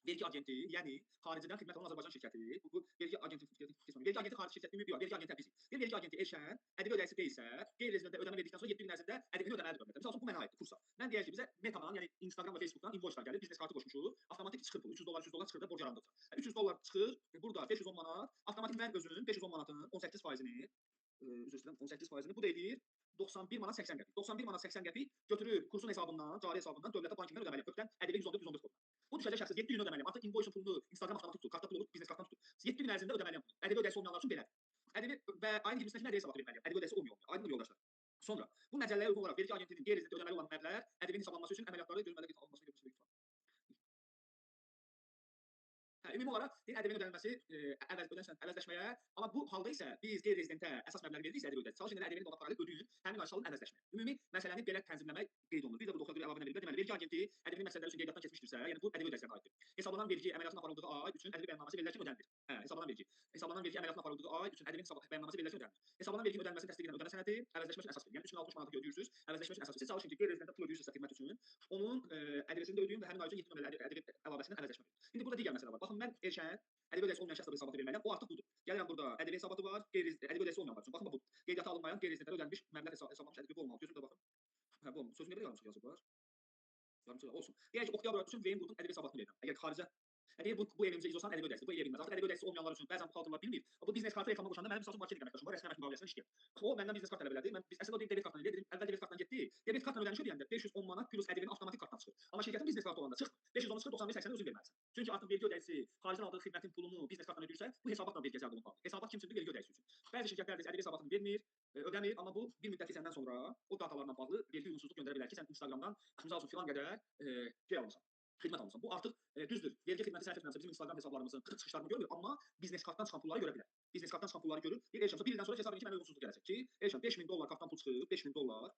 S1: vergi agenti, yəni xaricdən xidmət alan Azərbaycan şirkəti, bu vergi agenti xarici şirkət ümumi vergi agenti bizik. Bir vergi agenti Elşən ƏDV ödəyicisi deyilsə, qeyri-rezidentə ödəmə verdikdən sonra 7 gün ərzində ƏDV-ni ödəməlidir dövlətə. Məsələn, bu mənə aiddir kursa. Mən deyək ki, bizə Metadan, yəni Instagram və Facebookdan invoicelar gəlir, biznes kartı qoşmuşuq, avtomatik çıxır pul, 300 dollar, 300 dollar çıxır da borc yarandıqca. 300 dollar çıxır, burada 510 manat, avtomatik mən özünün 510 manatının 18%-ni, üzr istəyirəm, 18%-ni bu da edir 91 manat 80 qəpik. 91 manat 80 qəpik götürüb kursun hesabından, cari hesabından dövlətə bankindən ödəməliyəm. Ötən ədəbi 114 qoyma. Bu düşəcək şəxsiz 7 gün ödəməliyəm. Artıq invoice pulunu Instagram avtomatik tutur, kartda pul olur, biznes kartdan tutur. 7 gün ərzində ödəməliyəm. Ədəbi ödəyicisi olmayanlar üçün belədir. Ədəbi və ayın 20-sindəki ədəbi hesabatı verməliyəm. Ədəbi ödəyicisi olmuyor. Aydındır yoldaşlar. Sonra bu məcəlləyə uyğun olaraq vergi agentinin qeyri-rezidentə ödəməli olan məbləğ ədəbin hesablanması üçün əməliyyatları görülməli alınmasına görə ümumi olaraq din ədəbin ödənilməsi əvəzləşməyə, amma bu halda isə biz qeyri-rezidentə əsas məbləğ veririk ədəbi ödəyici. Çalışın ədəbini donat paralel ödəyin, həmin aysalın əvəzləşməyə. Ümumi məsələni belə tənzimləmək qeyd olunur. Bir də bu doxuya görə əlavə verilib. Deməli, vergi agenti ədəbin məqsədləri üçün qeydiyyatdan keçmişdirsə, yəni bu ədəbi ödəyicilərə aiddir. Hesablanan vergi əməliyyatının aparıldığı ay üçün ədəbi bəyannaməsi verilərkən ödənilir. Hesablanan vergi əməliyyatının aparıldığı ay üçün ədəbin bəyannaməsi verilərkən ödənilir. Hesablanan verginin ödənilməsini təsdiq edən ödənə sənədi əvəzləşmə üçün əsas verir. Yəni 3060 manatı ödəyirsiniz, əvəzləşmə üçün əsas verir. Siz çalışın ki, qeyri-rezidentə pul ödəyirsinizsə xidmət üçün, onun ədəbini də ödəyin və həmin ay üçün 7 nömrəli ədəbi əlavəsindən əvəzləşmə verin. İndi burada digər məsələ var. Baxın, mən Elşən ədəbi ödəyicisi olmayan şəxslərə hesabatı verməliyəm. O artıq budur. Gəlirəm burada ədəbi hesabatı var, ədəbi ödəyicisi olmayanlar üçün. Baxın bu qeydiyyata alınmayan qeyri-rezidentlərə ödənilmiş məbləğ hesablanmış ədəbi olmalı. Gözünüzə baxın. Hə, bu olmur. Sözünü belə yazıblar. Yarımçı olsun. Deyək ki, oktyabr üçün verin bunun ədəbi hesabatını verirəm. Əgər xaricə deyir bu evimizə izolsan ədəbi ödəyicisi, bu ev bilməz. Artıq ədəbi ödəyicisi olmayanlar üçün bəzən bu xalqlar bilmir. Bu biznes kartı reklama qoşanda mənim məsələn marketinq əməkdaşım var, rəsmi əmək müqaviləsində işləyir. O məndən biznes kart tələb elədi. Mən əslində o debet kartla dedim, əvvəl debet kartdan getdi. Debet kartla ödəniş ödəyəndə 510 manat plus ədəbinin avtomatik kartdan çıxır. Amma şirkətin biznes kartı olanda çıxmır. 510 çıxır 95-80-ə özün verməlisən. Çünki artıq vergi ödəyicisi xaricdən aldığı xidmətin pulunu biznes kartdan ödəyirsə, bu hesabatla vergi cəlb olunmalıdır. Hesabat kim üçündür? Vergi ödəyicisi üçün. Bəzi şirkətlər də ədəbi hesabatını vermir, ödəmir, amma bu bir müddət keçəndən sonra o datalarla bağlı vergi uyğunsuzluq göndərə bilər ki, sən Instagramdan misal üçün filan qədər almısan. Xidmət almısan. Bu artıq düzdür. Vergi xidməti sərf etmirəmsə bizim Instagram hesablarımızın çıxışlarını görmür, amma biznes kartdan çıxan pulları görə bilər. Biznes kartdan çıxan pulları görür. Deyir Elşən, bir ildən sonra hesab edin ki, mənə uyğunsuzluq gələcək ki, Elşən 5000 dollar kartdan pul çıxıb, 5000 dollar.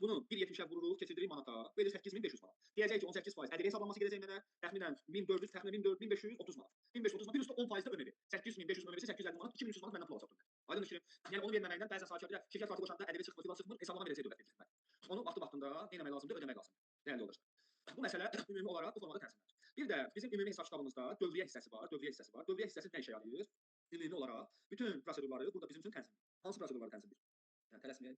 S1: Bunu 1.70-ə vururuq, keçiririk manata, verir 8500 manat. Deyəcək ki, 18% ədəbi hesablanması gedəcək mənə, təxminən 1400, təxminən 1530 manat. 1530 manat, bir üstə 10% də ÖMV. 8500 ÖMV-si 850 manat, 2300 manat məndən pul alacaq dövlət. Aydın düşün. Yəni onu verməməkdən bəzən sahibkarlar şirkət kartı qoşanda ədəbi çıxmır, filan çıxmır, hesablanan verəcək dövlət xidmət. Onu vaxtı-vaxtında nə etmək lazımdır, ödəmək lazımdır. Dəyərli yoldaşlar. Bu məsələ ümumi olaraq bu formada tənzimlənir. Bir də bizim ümumi hesab kitabımızda dövriyə hissəsi var. Dövriyə hissəsi nə işə yarayır? Ümumi olaraq bütün prosedurları burada bizim üçün tənzimləyir. Hansı prosedurları tənzimləyir? Yəni tələsməyək.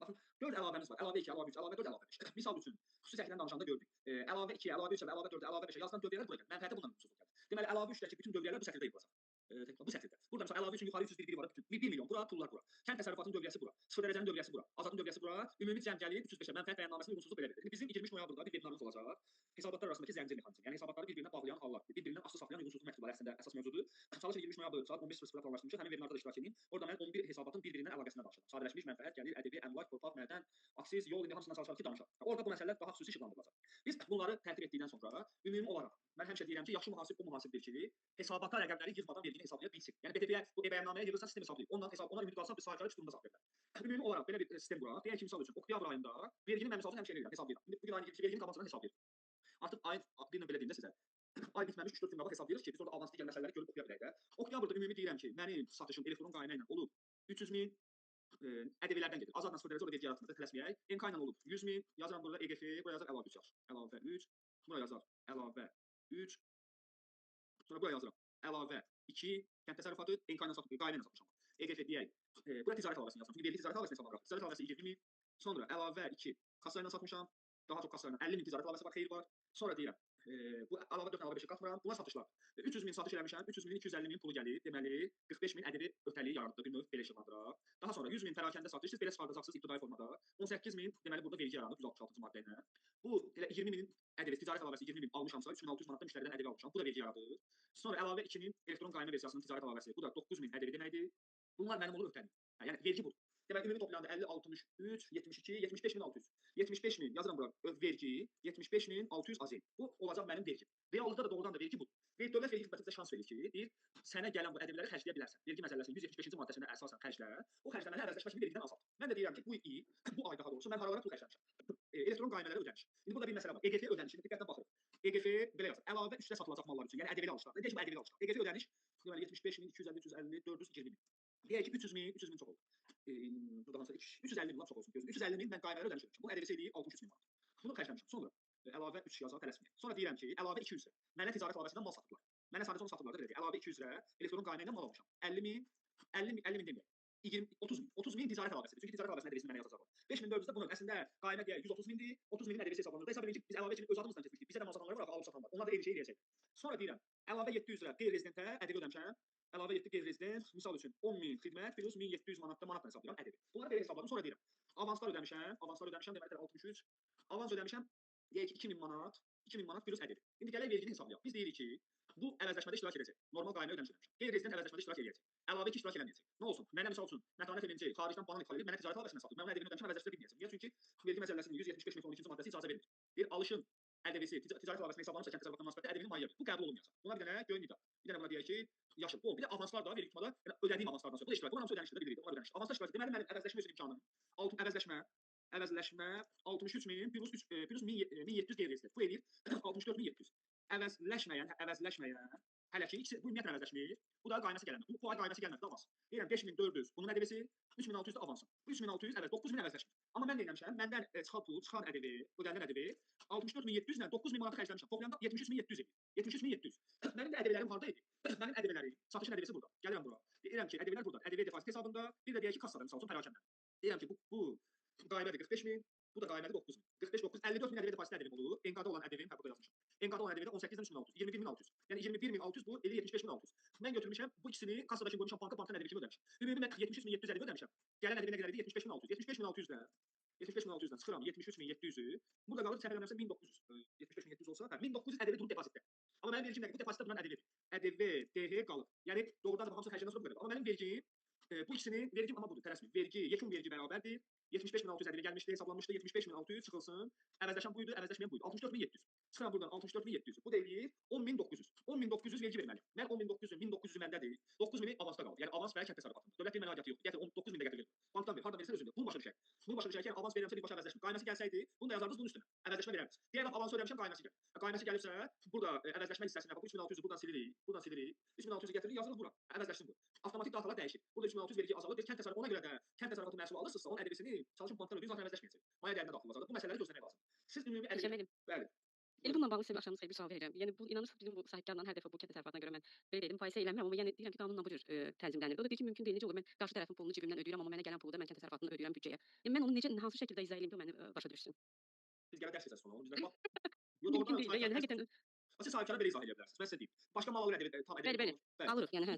S1: Baxın, 4 əlavəmiz var. Əlavə 2, əlavə 3, əlavə 4, əlavə 5. Misal üçün, xüsusi şəkildən danışanda gördük. Əlavə 2, əlavə 3, əlavə 4, əlavə 5 yazılan dövriyyələr bura gəlir. Mənfəəti bundan uyğunsuzluq gəlir. Deməli, əlavə 3-dəki bütün dövriyyələr bu sətirdə yazılacaq. Bu sətirdə. Burada məsələn əlavə üçün yuxarı 301 var, 1 milyon bura, pullar bura. Kənd təsərrüfatının dövriyyəsi bura, sıfır dərəcənin dövriyyəsi bura, azadın dövriyyəsi bura, ümumi cəm gəlir 305-ə. Mənfəət bəyannaməsində uyğunsuzluq belə verir. İndi bizim 23 noyabrda bir vebinarımız olacaq. Hesabatlar arasındakı zəncir mexanizmi. Yəni hesabatları bir-birinə bağlayan hallar, bir-birindən asılı saxlayan uyğunsuzluq məktubları əslində əsas mövzudur. Çalışın 23 noyabr saat 15:00-da planlaşdırmışıq. Həmin vebinarda da iştirak edin. Orada mən 11 hesabatın bir-birindən əlaqəsindən danışacağam. Sadələşmiş mənfəət gəlir, ədəbi, əmlak, torpaq, mədən, aksiz, yol indi hamısından çalışarıq ki, danışaq. Orada bu məsələlər daha xüsusi işıqlandırılacaq. Biz bunları tərtib etdikdən sonra ümumi olaraq mən həmişə deyirəm ki, yaxşı mühasib o mühasibdir ki, hesabata rəqəmləri yığmadan vergini hesablaya bilsin. Yəni BTP-yə bu bəyannaməyə yığırsa sistem hesablayır. Ondan ona ümid qalsa biz sahibkarı üç durumda saxlayırlar. Ümumi olaraq belə bir sistem quraq. Deyək ki, misal üçün oktyabr ayında vergini mən misal üçün həmişə eləyirəm, hesablayıram. İndi bu gün ayın 22 verginin qabaqcadan hesablayıram. Artıq ayın bir növ belə deyim də sizə. Ay bitməmiş 3-4 gün qabaq hesablayırıq ki, biz orada avanslı digər məsələləri görüb oxuya bilək də. Oktyabrda ümumi deyirəm ki, mənim satışım elektron qayna ilə olub 300.000 ədəbilərdən gedir. Azadla sıfır dərəcə orada vergi yaratmır, tələsməyək. MK ilə olub 100.000, yazıram burada EGF, buraya yazar əlavə 3 yaxşı. Əlavə 3, buraya yazar əlavə 3. Sonra buraya yazıram əlavə 2, kənd təsərrüfatı MK ilə satmışam, qayna ilə satmışam. EGF deyək. Bura ticarət əlavəsini yazıram. Çünki vergi ticarət əlavəsini hesablayıram. Ticarət əlavəsi 20.000. Sonra əlavə 2, kassa ilə satmışam. Daha çox kassa ilə 50.000 ticarət əlavəsi var, xeyir var. Sonra deyirəm, bu əlavə 4, əlavə 5-ə qatmıram. Bunlar satışlar. 300.000 satış eləmişəm, 300.000-in 250.000 pulu gəlir. Deməli, 45.000 ədəbi öhdəliyi yaratdı, bir növ belə işıqlandıraq. Daha sonra 100.000 pərakəndə satış, siz belə çıxardacaqsınız ibtidai formada. 18.000 deməli burada vergi yaranıb 166-cı maddə ilə. Bu elə 20.000 ədəbi ticarət əlavəsi 20.000 almışamsa, 3.600 manatdan müştəridən ədəbi almışam. Bu da vergi yaradır. Sonra əlavə 2-nin elektron qayna versiyasının ticarət əlavəsi, bu da 9.000 ədəbi deməkdir. Bunlar mənim olur öhdəlik. Yəni vergi budur. Demək ümumi toplayanda 50, 63, 72, 75.600. 75.000 yazıram bura vergi, 75.600 AZ. Bu olacaq mənim vergim. Reallıqda da doğrudan da vergi budur. Dövlət vergi xidməti bizə şans verir ki, deyir, sənə gələn bu ədəbiləri xərcləyə bilərsən. Vergi məsələsinin 175-ci maddəsinə əsasən xərclə, o xərcləməni əvəzləşmə kimi vergidən azalt. Mən də deyirəm ki, bu il, bu ay daha doğrusu mən haralara pul xərcləmişəm. Elektron qaymələri ödəniş. İndi burada bir məsələ var. EGF ödənişini diqqətlə baxırıq. EGF belə yazır. Əlavə üstə satılacaq mallar üçün, yəni ƏDV alışlar. Deyək ki, bu ƏDV alışlar. EGF ödəniş deməli 75.000, 250, 350, 420.000. Deyək ki, 300.000, 300.000 çox olur. Burada hansı 350.000 lap çox olsun. 350.000 mən qaymələri ödəniş etmişəm. Bu ƏDV eləyir 63.000 manat. Bunu xərcləmişəm. Sonra əlavə 3 yazar tələsməyin. Sonra deyirəm ki, əlavə 200 lira. Mənə ticarət lavəsindən mal satıblar. Mənə sadəcə onu satıblar da belə deyək. Əlavə 200 lira elektron qayma ilə mal almışam. 50.000 deməyək. 30.000 ticarət lavəsidir. Çünki ticarət lavəsində ədəbisi mənə yazacaqlar. 5.400 də bunun əslində qayma deyək 130.000-dir. 30.000-in ədəbisi hesablanır. Hesab edin ki, biz əlavə kimi öz adımızdan keçmişdik. Bizə də mal satanlar var, alıb satanlar. Onlar da eyni şey eləyəcək. Sonra deyirəm, əlavə 700 lira qeyri-rezidentə ƏDV ödəmişəm. Əlavə 7 qeyri-rezident, misal üçün 10.000 xidmət plus 1.700 manatla hesablayıram ƏDV. Bunları belə hesabladım. Sonra deyirəm, avanslar ödəmişəm deməli 63. Avans ödəmişəm deyək ki 2.000 manat, 2.000 manat plus ƏDV. İndi gələk vergini hesablayaq. Biz deyirik ki, bu əvəzləşmədə iştirak edəcək. Normal qayma ödəmiş eləmişəm. Qeyri-rezident əvəzləşmədə iştirak edəcək. Əlavə 2 iştirak eləməyəcək. Nə olsun? Mənə misal üçün mətanət edinci xaricdən banan ixal edib, mənə ticarət lavəsindən satıb. Mən ƏDV-ni ödəmişəm, əvəzləşdirə bilməyəcəm. Niyə? Çünki vergi məsələsinin 175.12-ci maddəsi icazə vermir. Bir alışın ƏDV-si ticarət lavəsində hesablanırsa kənd təsərrüfatından müsbətdə ƏDV-nin mahiyyəti. Bu qəbul olunmayacaq. Buna bir dənə göy nida. Bir dənə buna deyək ki, yaşıl. Bu, bir də avanslar da vergi tutmada ödədiyim avanslardan sonra. Bu da iştirak. Bunun hamısı ödənişdə bilirik. Onlar ödəniş. Avanslar iştirak. Deməli mənim əvəzləşmə üzrə imkanım əvəzləşmə 63.000 plus 1.700 qeyri-rezident. Bu eləyir 64.700. Əvəzləşməyən hələ ki ikisi bu ümumiyyətlə əvəzləşmir. Bu da qayması gəlmir. Bu ay qayması gəlmədi avans. Deyirəm 5.400 bunun ədəbisi, 3.600 də avansım. Bu 3.600 əvəz 9.000 əvəzləşmir. Amma mən deyirəm məndən çıxan pul, çıxan ƏDV, ödənilən ədəbi 64.700 ilə 9.000 manatı xərcləmişəm. Toplayanda 73.700 edir. 73.700. Mənim də ədəblərim harda idi? Mənim ədəblərim, satışın ədəbisi burada. Gəlirəm bura. Deyirəm ki, ədəblər burada. ƏDV depozit hesabında, bir də deyək ki, kassada misal üçün pərakəndə. Deyirəm ki, bu qaymədir 45.000, bu da qaymədir 9.000. 45.900 54.000 ədəbi depozit ədəbim olur. NK-da olan ədəbim burada yazmışam. NK-da olan ədəbində 18.300, 21.600. Yəni 21.600 bu eli 75.600. Mən götürmüşəm bu ikisini kassadakı qoymuşam bankın ədəbi kimi ödəmişəm. Ümumi mən 73.700 ədəbi ödəmişəm. Gələn ədəbinə qədər idi 75.600. 75.600-dən 75.600-dən çıxıram 73.700-ü. Burada qalır səhv eləmirəmsə 1900. 75.700 olsa, hə 1900 ədəbi durub depozitdə. Amma mənim vergim nə? Bu depozitdə duran ədəbidir. ƏDV, DH qalır. Yəni doğrudan da hamısı xərcləndən sonra belə. Amma mənim vergim bu ikisini vergim amma budur, tələsməyin. Vergi, yekun vergi bərabərdir. 75.600 ədəbi gəlmişdi, hesablanmışdı. 75.600 çıxılsın. Əvəzləşən buydu, əvəzləşməyən buydu. 64.700. Çıxıram buradan 64.700. Bu da eləyir 10.900. 10.900 vergi verməliyəm. Mən 10.900-ün 1.900-ü məndədir. 9.000-i avansda qaldı. Yəni avans və kənd təsərrüfatında. Dövlət verməli aidiyyatı yoxdur. Gətir 9.000 də gətir. Bankdan ver. Hardan verirsən özündə. Bunu başa düşək. Bunu başa düşək ki, avans verirəmsə birbaşa əvəzləşmə. Qayması gəlsəydi, bunu da yazardınız bunun üstünə. Əvəzləşmə verərdiniz. Deyək avans ödəmişəm, qayması gəlir. Qayması gəlirsə, burada əvəzləşmə hissəsində bax 3600-ü buradan silirik. Buradan silirik. 3600-ü gətiririk, yazırıq bura. Əvəzləşsin bu. Avtomatik datalar dəyişir. Burada 3600 vergi azalır. Kənd təsərrüfatı ona görə də kənd təsərrüfatı məhsulu alırsınızsa, onun ƏDV-sini çalışın bankdan ödəyin, zaten əvəzləşməyəcək. Maya dəyərinə daxil olacaq. Bu məsələləri gözləmək lazımdır. Siz ümumi ədəbi bəli.
S2: Yəni bununla bağlı sizə axşamınız xeyir bir sual verirəm. Yəni bu inanırsınız bizim bu sahibkarların hər dəfə bu kənd təsərrüfatına görə mən belə dedim, müqayisə eləmirəm, amma yəni deyirəm ki, qanunla bu cür tənzimlənir. O da deyir ki, mümkün deyil, necə olur? Mən qarşı tərəfin pulunu cibimdən ödəyirəm, amma mənə gələn pulu da mən kənd təsərrüfatından ödəyirəm büdcəyə. Yəni mən onu necə hansı şəkildə izah edeyim ki, o məni başa düşsün.
S1: Biz gələ dərs keçəcəyik sonra. Onu bizdən bax.
S2: Mümkün deyil. Yəni həqiqətən
S1: siz sahibkara belə izah edə bilərsiniz. Mən sizə deyim. Başqa mal alır ədəbi tam ədəbi.
S2: Bəli. Alırıq. Yəni hə.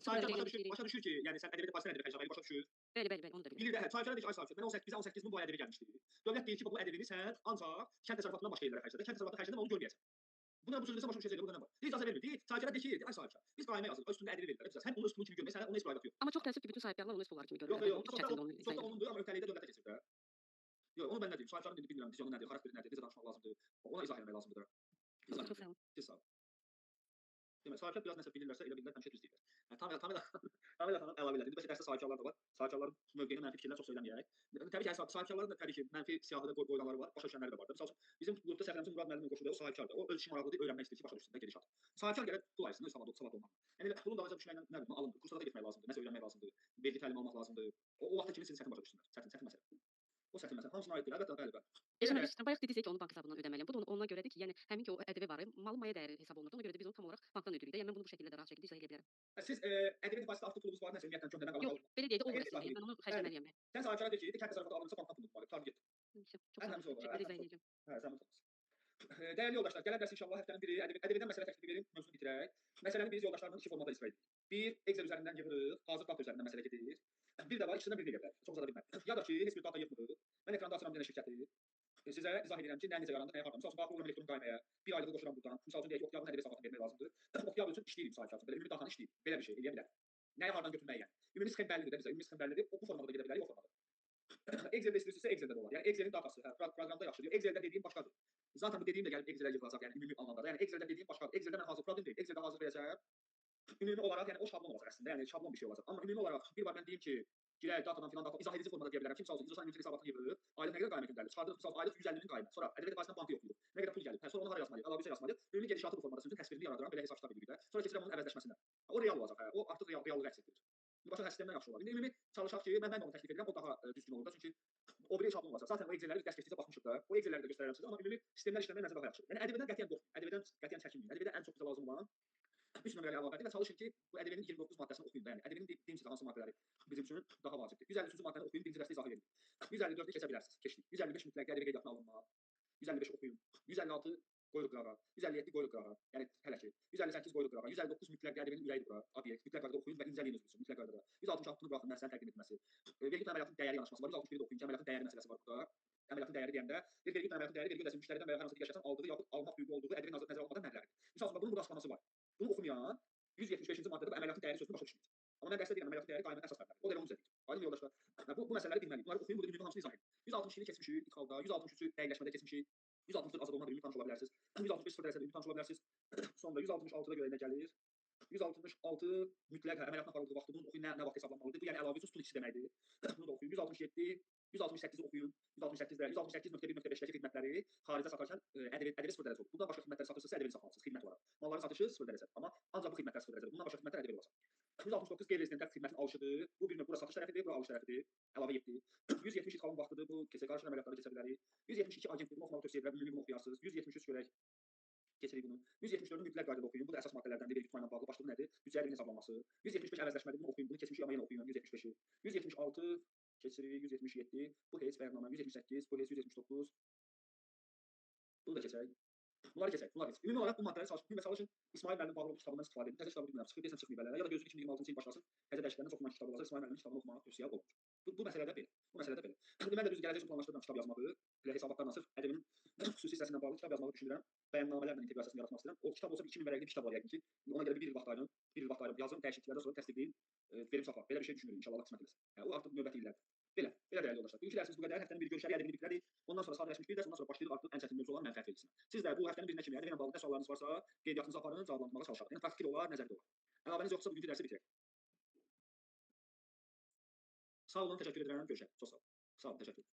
S1: Başa düşür ki, yəni sən ədəbi depozit ədəbi xərcləməyi başa düşür.
S2: Bəli, onu da bilirəm.
S1: Bilir də, hə, sahibkara deyir ki, ay sahibkar, mən 18-bin bu ədəbi gəlmişdi. Dövlət deyir ki, bu ədəbini sən ancaq kənd təsərrüfatından başqa yerlərə xərclə. Kənd təsərrüfatı xərcləmə onu görməyəcəksən. Buna bu sözdə başa düşəcək, burada nə var? Deyir icazə vermir. Deyir, sahibkara deyir ki, ay sahibkar, biz qayma yazırıq, üstündə ədəbi verirlər. Sən onu öz pulun kimi görmək, sən onun heç bir aidiyyatı yox.
S2: Amma çox təəssüf ki, bütün sahibkarlar onu öz pulları kimi görürlər.
S1: Yox, onundur, amma öhdəlikdə dövlətə keçir də. Yox, onu mən nə deyim? Sahibkarın indi bilmirəm, vizyonu nədir, xarakteri nədir, necə danışmaq lazımdır. Ona izah etmək lazımdır.
S2: Çox sağ olun.
S1: Siz sağ olun. Demək, sahibkar biraz nəsə bilirlərsə, elə bilirlər, həmişə düz deyirlər. Tam elə əlavə elədi. Bəs dərsdə sahibkarlar da var. Sahibkarların mövqeyinə mənfi fikirlər çox söyləməyək. Təbii ki, sahibkarların da təbii ki, mənfi siyahıda qoyulanları var, başa düşənləri də var. Məsələn, bizim qrupda səhvlərimizin Murad müəllimin qoşulduğu o sahibkardır. O öz işi maraqlıdır, öyrənmək istəyir ki, başa düşsün də gedişat. Sahibkar gəlib pul ayırsın, savad olmalı. Yəni pulun dalınca düşməklə nə bilim, alınır. Kurslara da getmək lazımdır, nəsə öyrənmək lazımdır, vergi təlim almaq lazımdır. O vaxta kimi sizin çətin başa düşsünlər. Çətin məsələ. O çətin məsələ. Hamısına aiddir. Əlbəttə, bəli.
S2: Bayaq dediniz ki, onu bank hesabından ödəməliyəm. Bu da ona görədir ki, yəni həmin ki o ƏDV var, malın maya dəyəri hesab olunur. Ona görə də biz onu tam olaraq bankdan ödəyirik. Yəni mən bunu bu şəkildə də rahat şəkildə izah edə bilərəm.
S1: Siz ƏDV depozitdə artıq pulunuz var, nəsə ümumiyyətlə köhnədən qalan.
S2: Yox, belə deyək də olur əslində. Mən onu xərcləməliyəm.
S1: Sən sahibkara deyir ki, kənd təsərrüfatı alınırsa bankdan pulun var, tutar get.
S2: Çox sağ olun. Izah edəcəm.
S1: Hə, zəhmət olmaz. Dəyərli yoldaşlar, gələn dərs inşallah həftənin biri ədəbiyyatdan məsələ təklif verim, mövzunu bitirək. Məsələni biz yoldaşlarımızın iki formada icra edirik. Bir, Excel üzərindən yığırıq, hazır data üzərindən məsələ gedir. Bir də var, ikisindən birini edə bilərik. Çox zada bilmərəm. Ya da ki, heç bir data yığmırıq. Mən ekranda açıram bir dənə şirkəti. Sizə izah edirəm ki, nə necə yarandı, nəyə harda. Məsələn, baxıram elektron qaymaya. Bir aylığı qoşuram buradan. Məsələn, deyək ki, oxuyağın ədəbi hesabatını vermək lazımdır. Oxuyaq üçün işləyirəm sahibkarım. Belə ümumi datanı işləyir. Belə bir şey eləyə bilər. Nəyə hardan götürmək yəni? Ümumi sxem bəllidir də bizə. Ümumi sxem bəllidir. O bu formada da gedə bilər, yox formada. Excel-də istəyirsinizsə Excel-də də olar. Yəni Excel-in datası, hə, proqramda yaxşıdır. Excel-də dediyim başqadır. Zaten bu dediyim də gəlib Excel-ə yığılacaq, yəni ümumi anlamda. Yəni Excel-də dediyim başqadır. Excel-də mən hazır problem deyil. Excel-də hazır verəcəm. Ümumi olaraq yəni o şablon olacaq əslində. Yəni şablon bir şey olacaq. Amma ümumi olaraq bir var mən deyim ki, girək datadan filan data izah edici formada deyə bilərəm. Kimsə alsın, İzot Scientific hesabatını yığır. Aylıq nə qədər qaymət göndərilir? Çıxardırıq, misal aylıq 150-nin qaymət. Sonra ədəbiyyat başından bankı yoxlayırıq. Nə qədər pul gəlib? Hə, sonra onu hara yazmalıyıq? Əlavə bir şey yazmalıyıq. Ümumi gedişatı bu formada sözün təsvirini yaradıram, belə hesab kitab edirik də. Sonra keçirəm onun əvəzləşməsinə. O real olacaq, hə. O artıq reallığı əks etdirir. Başqa sistemdən yaxşı olar. İndi ümumi çalışaq ki, mən onu təklif edirəm, o daha düzgün olur da. Çünki o biri şablon olacaq. Zaten o Excel-ləri dərs keçdikcə baxmışıq da. O Excel-ləri də göstərərəm sizə, amma ümumi sistemlər işləməyə məncə daha yaxşıdır. Yəni ədəbiyyatdan qətiyyən qorxmayın. Ədəbiyyatdan qətiyyən çəkinməyin. Ədəbiyyata ən çox bizə lazım olan 3 nömrəli əlavədir və çalışın ki, bu ədəbiyyatın 29 maddəsini oxuyun da. Yəni ədəbiyyatın deyim sizə hansı maddələri bizim üçün daha vacibdir. 153-cü maddəni oxuyun, birinci dərsdə izah edin. 154-ü keçə bilərsiniz, keçdik. 155 mütləq ədəbi qeydiyyatına alınma. 155 oxuyun. 156 qoyuruq qırağa. 157 qoyuruq qırağa. Yəni hələ ki. 158 qoyuruq qırağa. 159 mütləq ədəbiyyatın ürəyidir bura. Obyekt. Mütləq qaydada oxuyun və incələyin özünüz üçün. Mütləq qaydada. 166-nı buraxın, məsələnin təqdim edilməsi. Vergi əməliyyatının dəyəri yanaşması var. 161-i də oxuyun ki, əməliyyatın dəyəri məsələsi var burada. Əməliyyatın dəyəri deyəndə, vergi əməliyyatın dəyəri vergi ödəsi müştəridən və ya hər hansı digər şəxsdən aldığı yaxud almaq hüququ olduğu ədəbi nəzərə alınmadan məbləğidir. Məsələn, bunun burada açıqlaması var. Bunu oxumayan 175-ci maddədə bu əməliyyatın dəyəri sözünü başa düşmür. Amma mən dərsdə deyirəm, əməliyyatın dəyəri qaymətə əsas məbləğdir. O da elə onu bizə deyir. Aydın yoldaşlar. Bu məsələləri bilməliyik. Bunları oxuyun, burada ümumi hamısını izah edin. 162-ni keçmişik ilk halda, 163-ü dəqiqləşmədə keçmişik. 164 azad olma ümumi tanış ola bilərsiniz. 165 sıfır dərəcədə ümumi tanış ola bilərsiniz. Sonra 166-da görə nə gəlir? 166 mütləq əməliyyatın aparıldığı vaxtı bunu oxuyun, nə vaxt hesablanmalıdır? Bu yəni əlavə üsul ikisi deməkdir. Bunu da oxuyun. 167, 168-i oxuyun. 168-də 168.1.5-dəki xidmətləri xaricə satarkən ədəbi 0 dərəcə olur. Bundan başqa xidmətləri satırsanızsa ədəbi saxlamalısınız xidmət olaraq. Malların satışı 0 dərəcə, amma ancaq bu xidmətlər 0 dərəcədir. Bundan başqa xidmətlər ədəbi olacaq. 169 qeyri-rezidentlər xidmətin alışıdır. Bu bir növ bura satış tərəfidir, bura alış tərəfidir. Əlavə 7. 170 idxalın vaxtıdır. Bu keçə qarşı əməliyyatları keçə bilərik. 172 agentliyi oxumağı tövsiyə edirəm. Ümumi bunu oxuyarsınız. 173 görək. Keçirik bunu. 174-ü mütləq qaydada oxuyun. Bu da əsas maddələrdəndir. Vergi tutma ilə bağlı başlığı nədir? Büdcənin hesablanması. 175 əvəzləşmədir. Bunu oxuyun. Bunu keçmişik amma yenə oxuyun. 175-i. 176 keçirik. 177. Bu heç bəyannaməmə. 178. Bu heç 179. Bunu da keçək. Bunları keçək. Bunlar keçək. Ümumi olaraq bu maddələri çalışın və çalışın İsmail müəllim Bağırov kitabından istifadə edin. Təzə kitabı bilmirəm. Çıxır desəm çıxmır belə. Ya da gözünüz 2026-cı il başlasın. Təzə dəyişikliklərdən çox oxunan kitab olacaq. İsmail müəllimin kitabını oxumağı tövsiyə olunur. Bu məsələdə belə. Bu məsələdə belə. Mən də düz gələcək üçün planlaşdırıram kitab yazmağı. Belə hesabatlarla sırf ədəbin xüsusi hissəsindən bağlı kitab yazmağı düşünürəm. Bəyannamələrlə inteqrasiyasını yaratmaq istəyirəm. O kitab olsa 2000 vərəqli bir kitab var yəqin ki. Ona görə bir il vaxt ayırın. Bir il vaxt ayırıb yazın, dəyişikliklərdən sonra təsdiqləyin, verim saxla. Belə bir şey düşünürük inşallah qismət eləsə. O artıq növbəti illərdir. Belə dəyərli yoldaşlar. Bugünkü dərsimiz bu qədər. Həftənin bir görüşəri ədəbi bitirərik. Ondan sonra sadələşmiş bir dərs, ondan sonra başlayırıq artıq ən çətin mövzu olan mənfəət vergisinə. Siz də bu həftənin birinə kimi ədəbi ilə bağlı nə suallarınız varsa, qeydiyyatınızı aparın, cavablandırmağa çalışaq. Yəni praktiki olar, nəzəri olar. Əlavəniz yoxsa bugünkü dərsi bitirək. Sağ olun, təşəkkür edirəm. Görüşək. Çox sağ olun. Sağ olun, təşəkkür.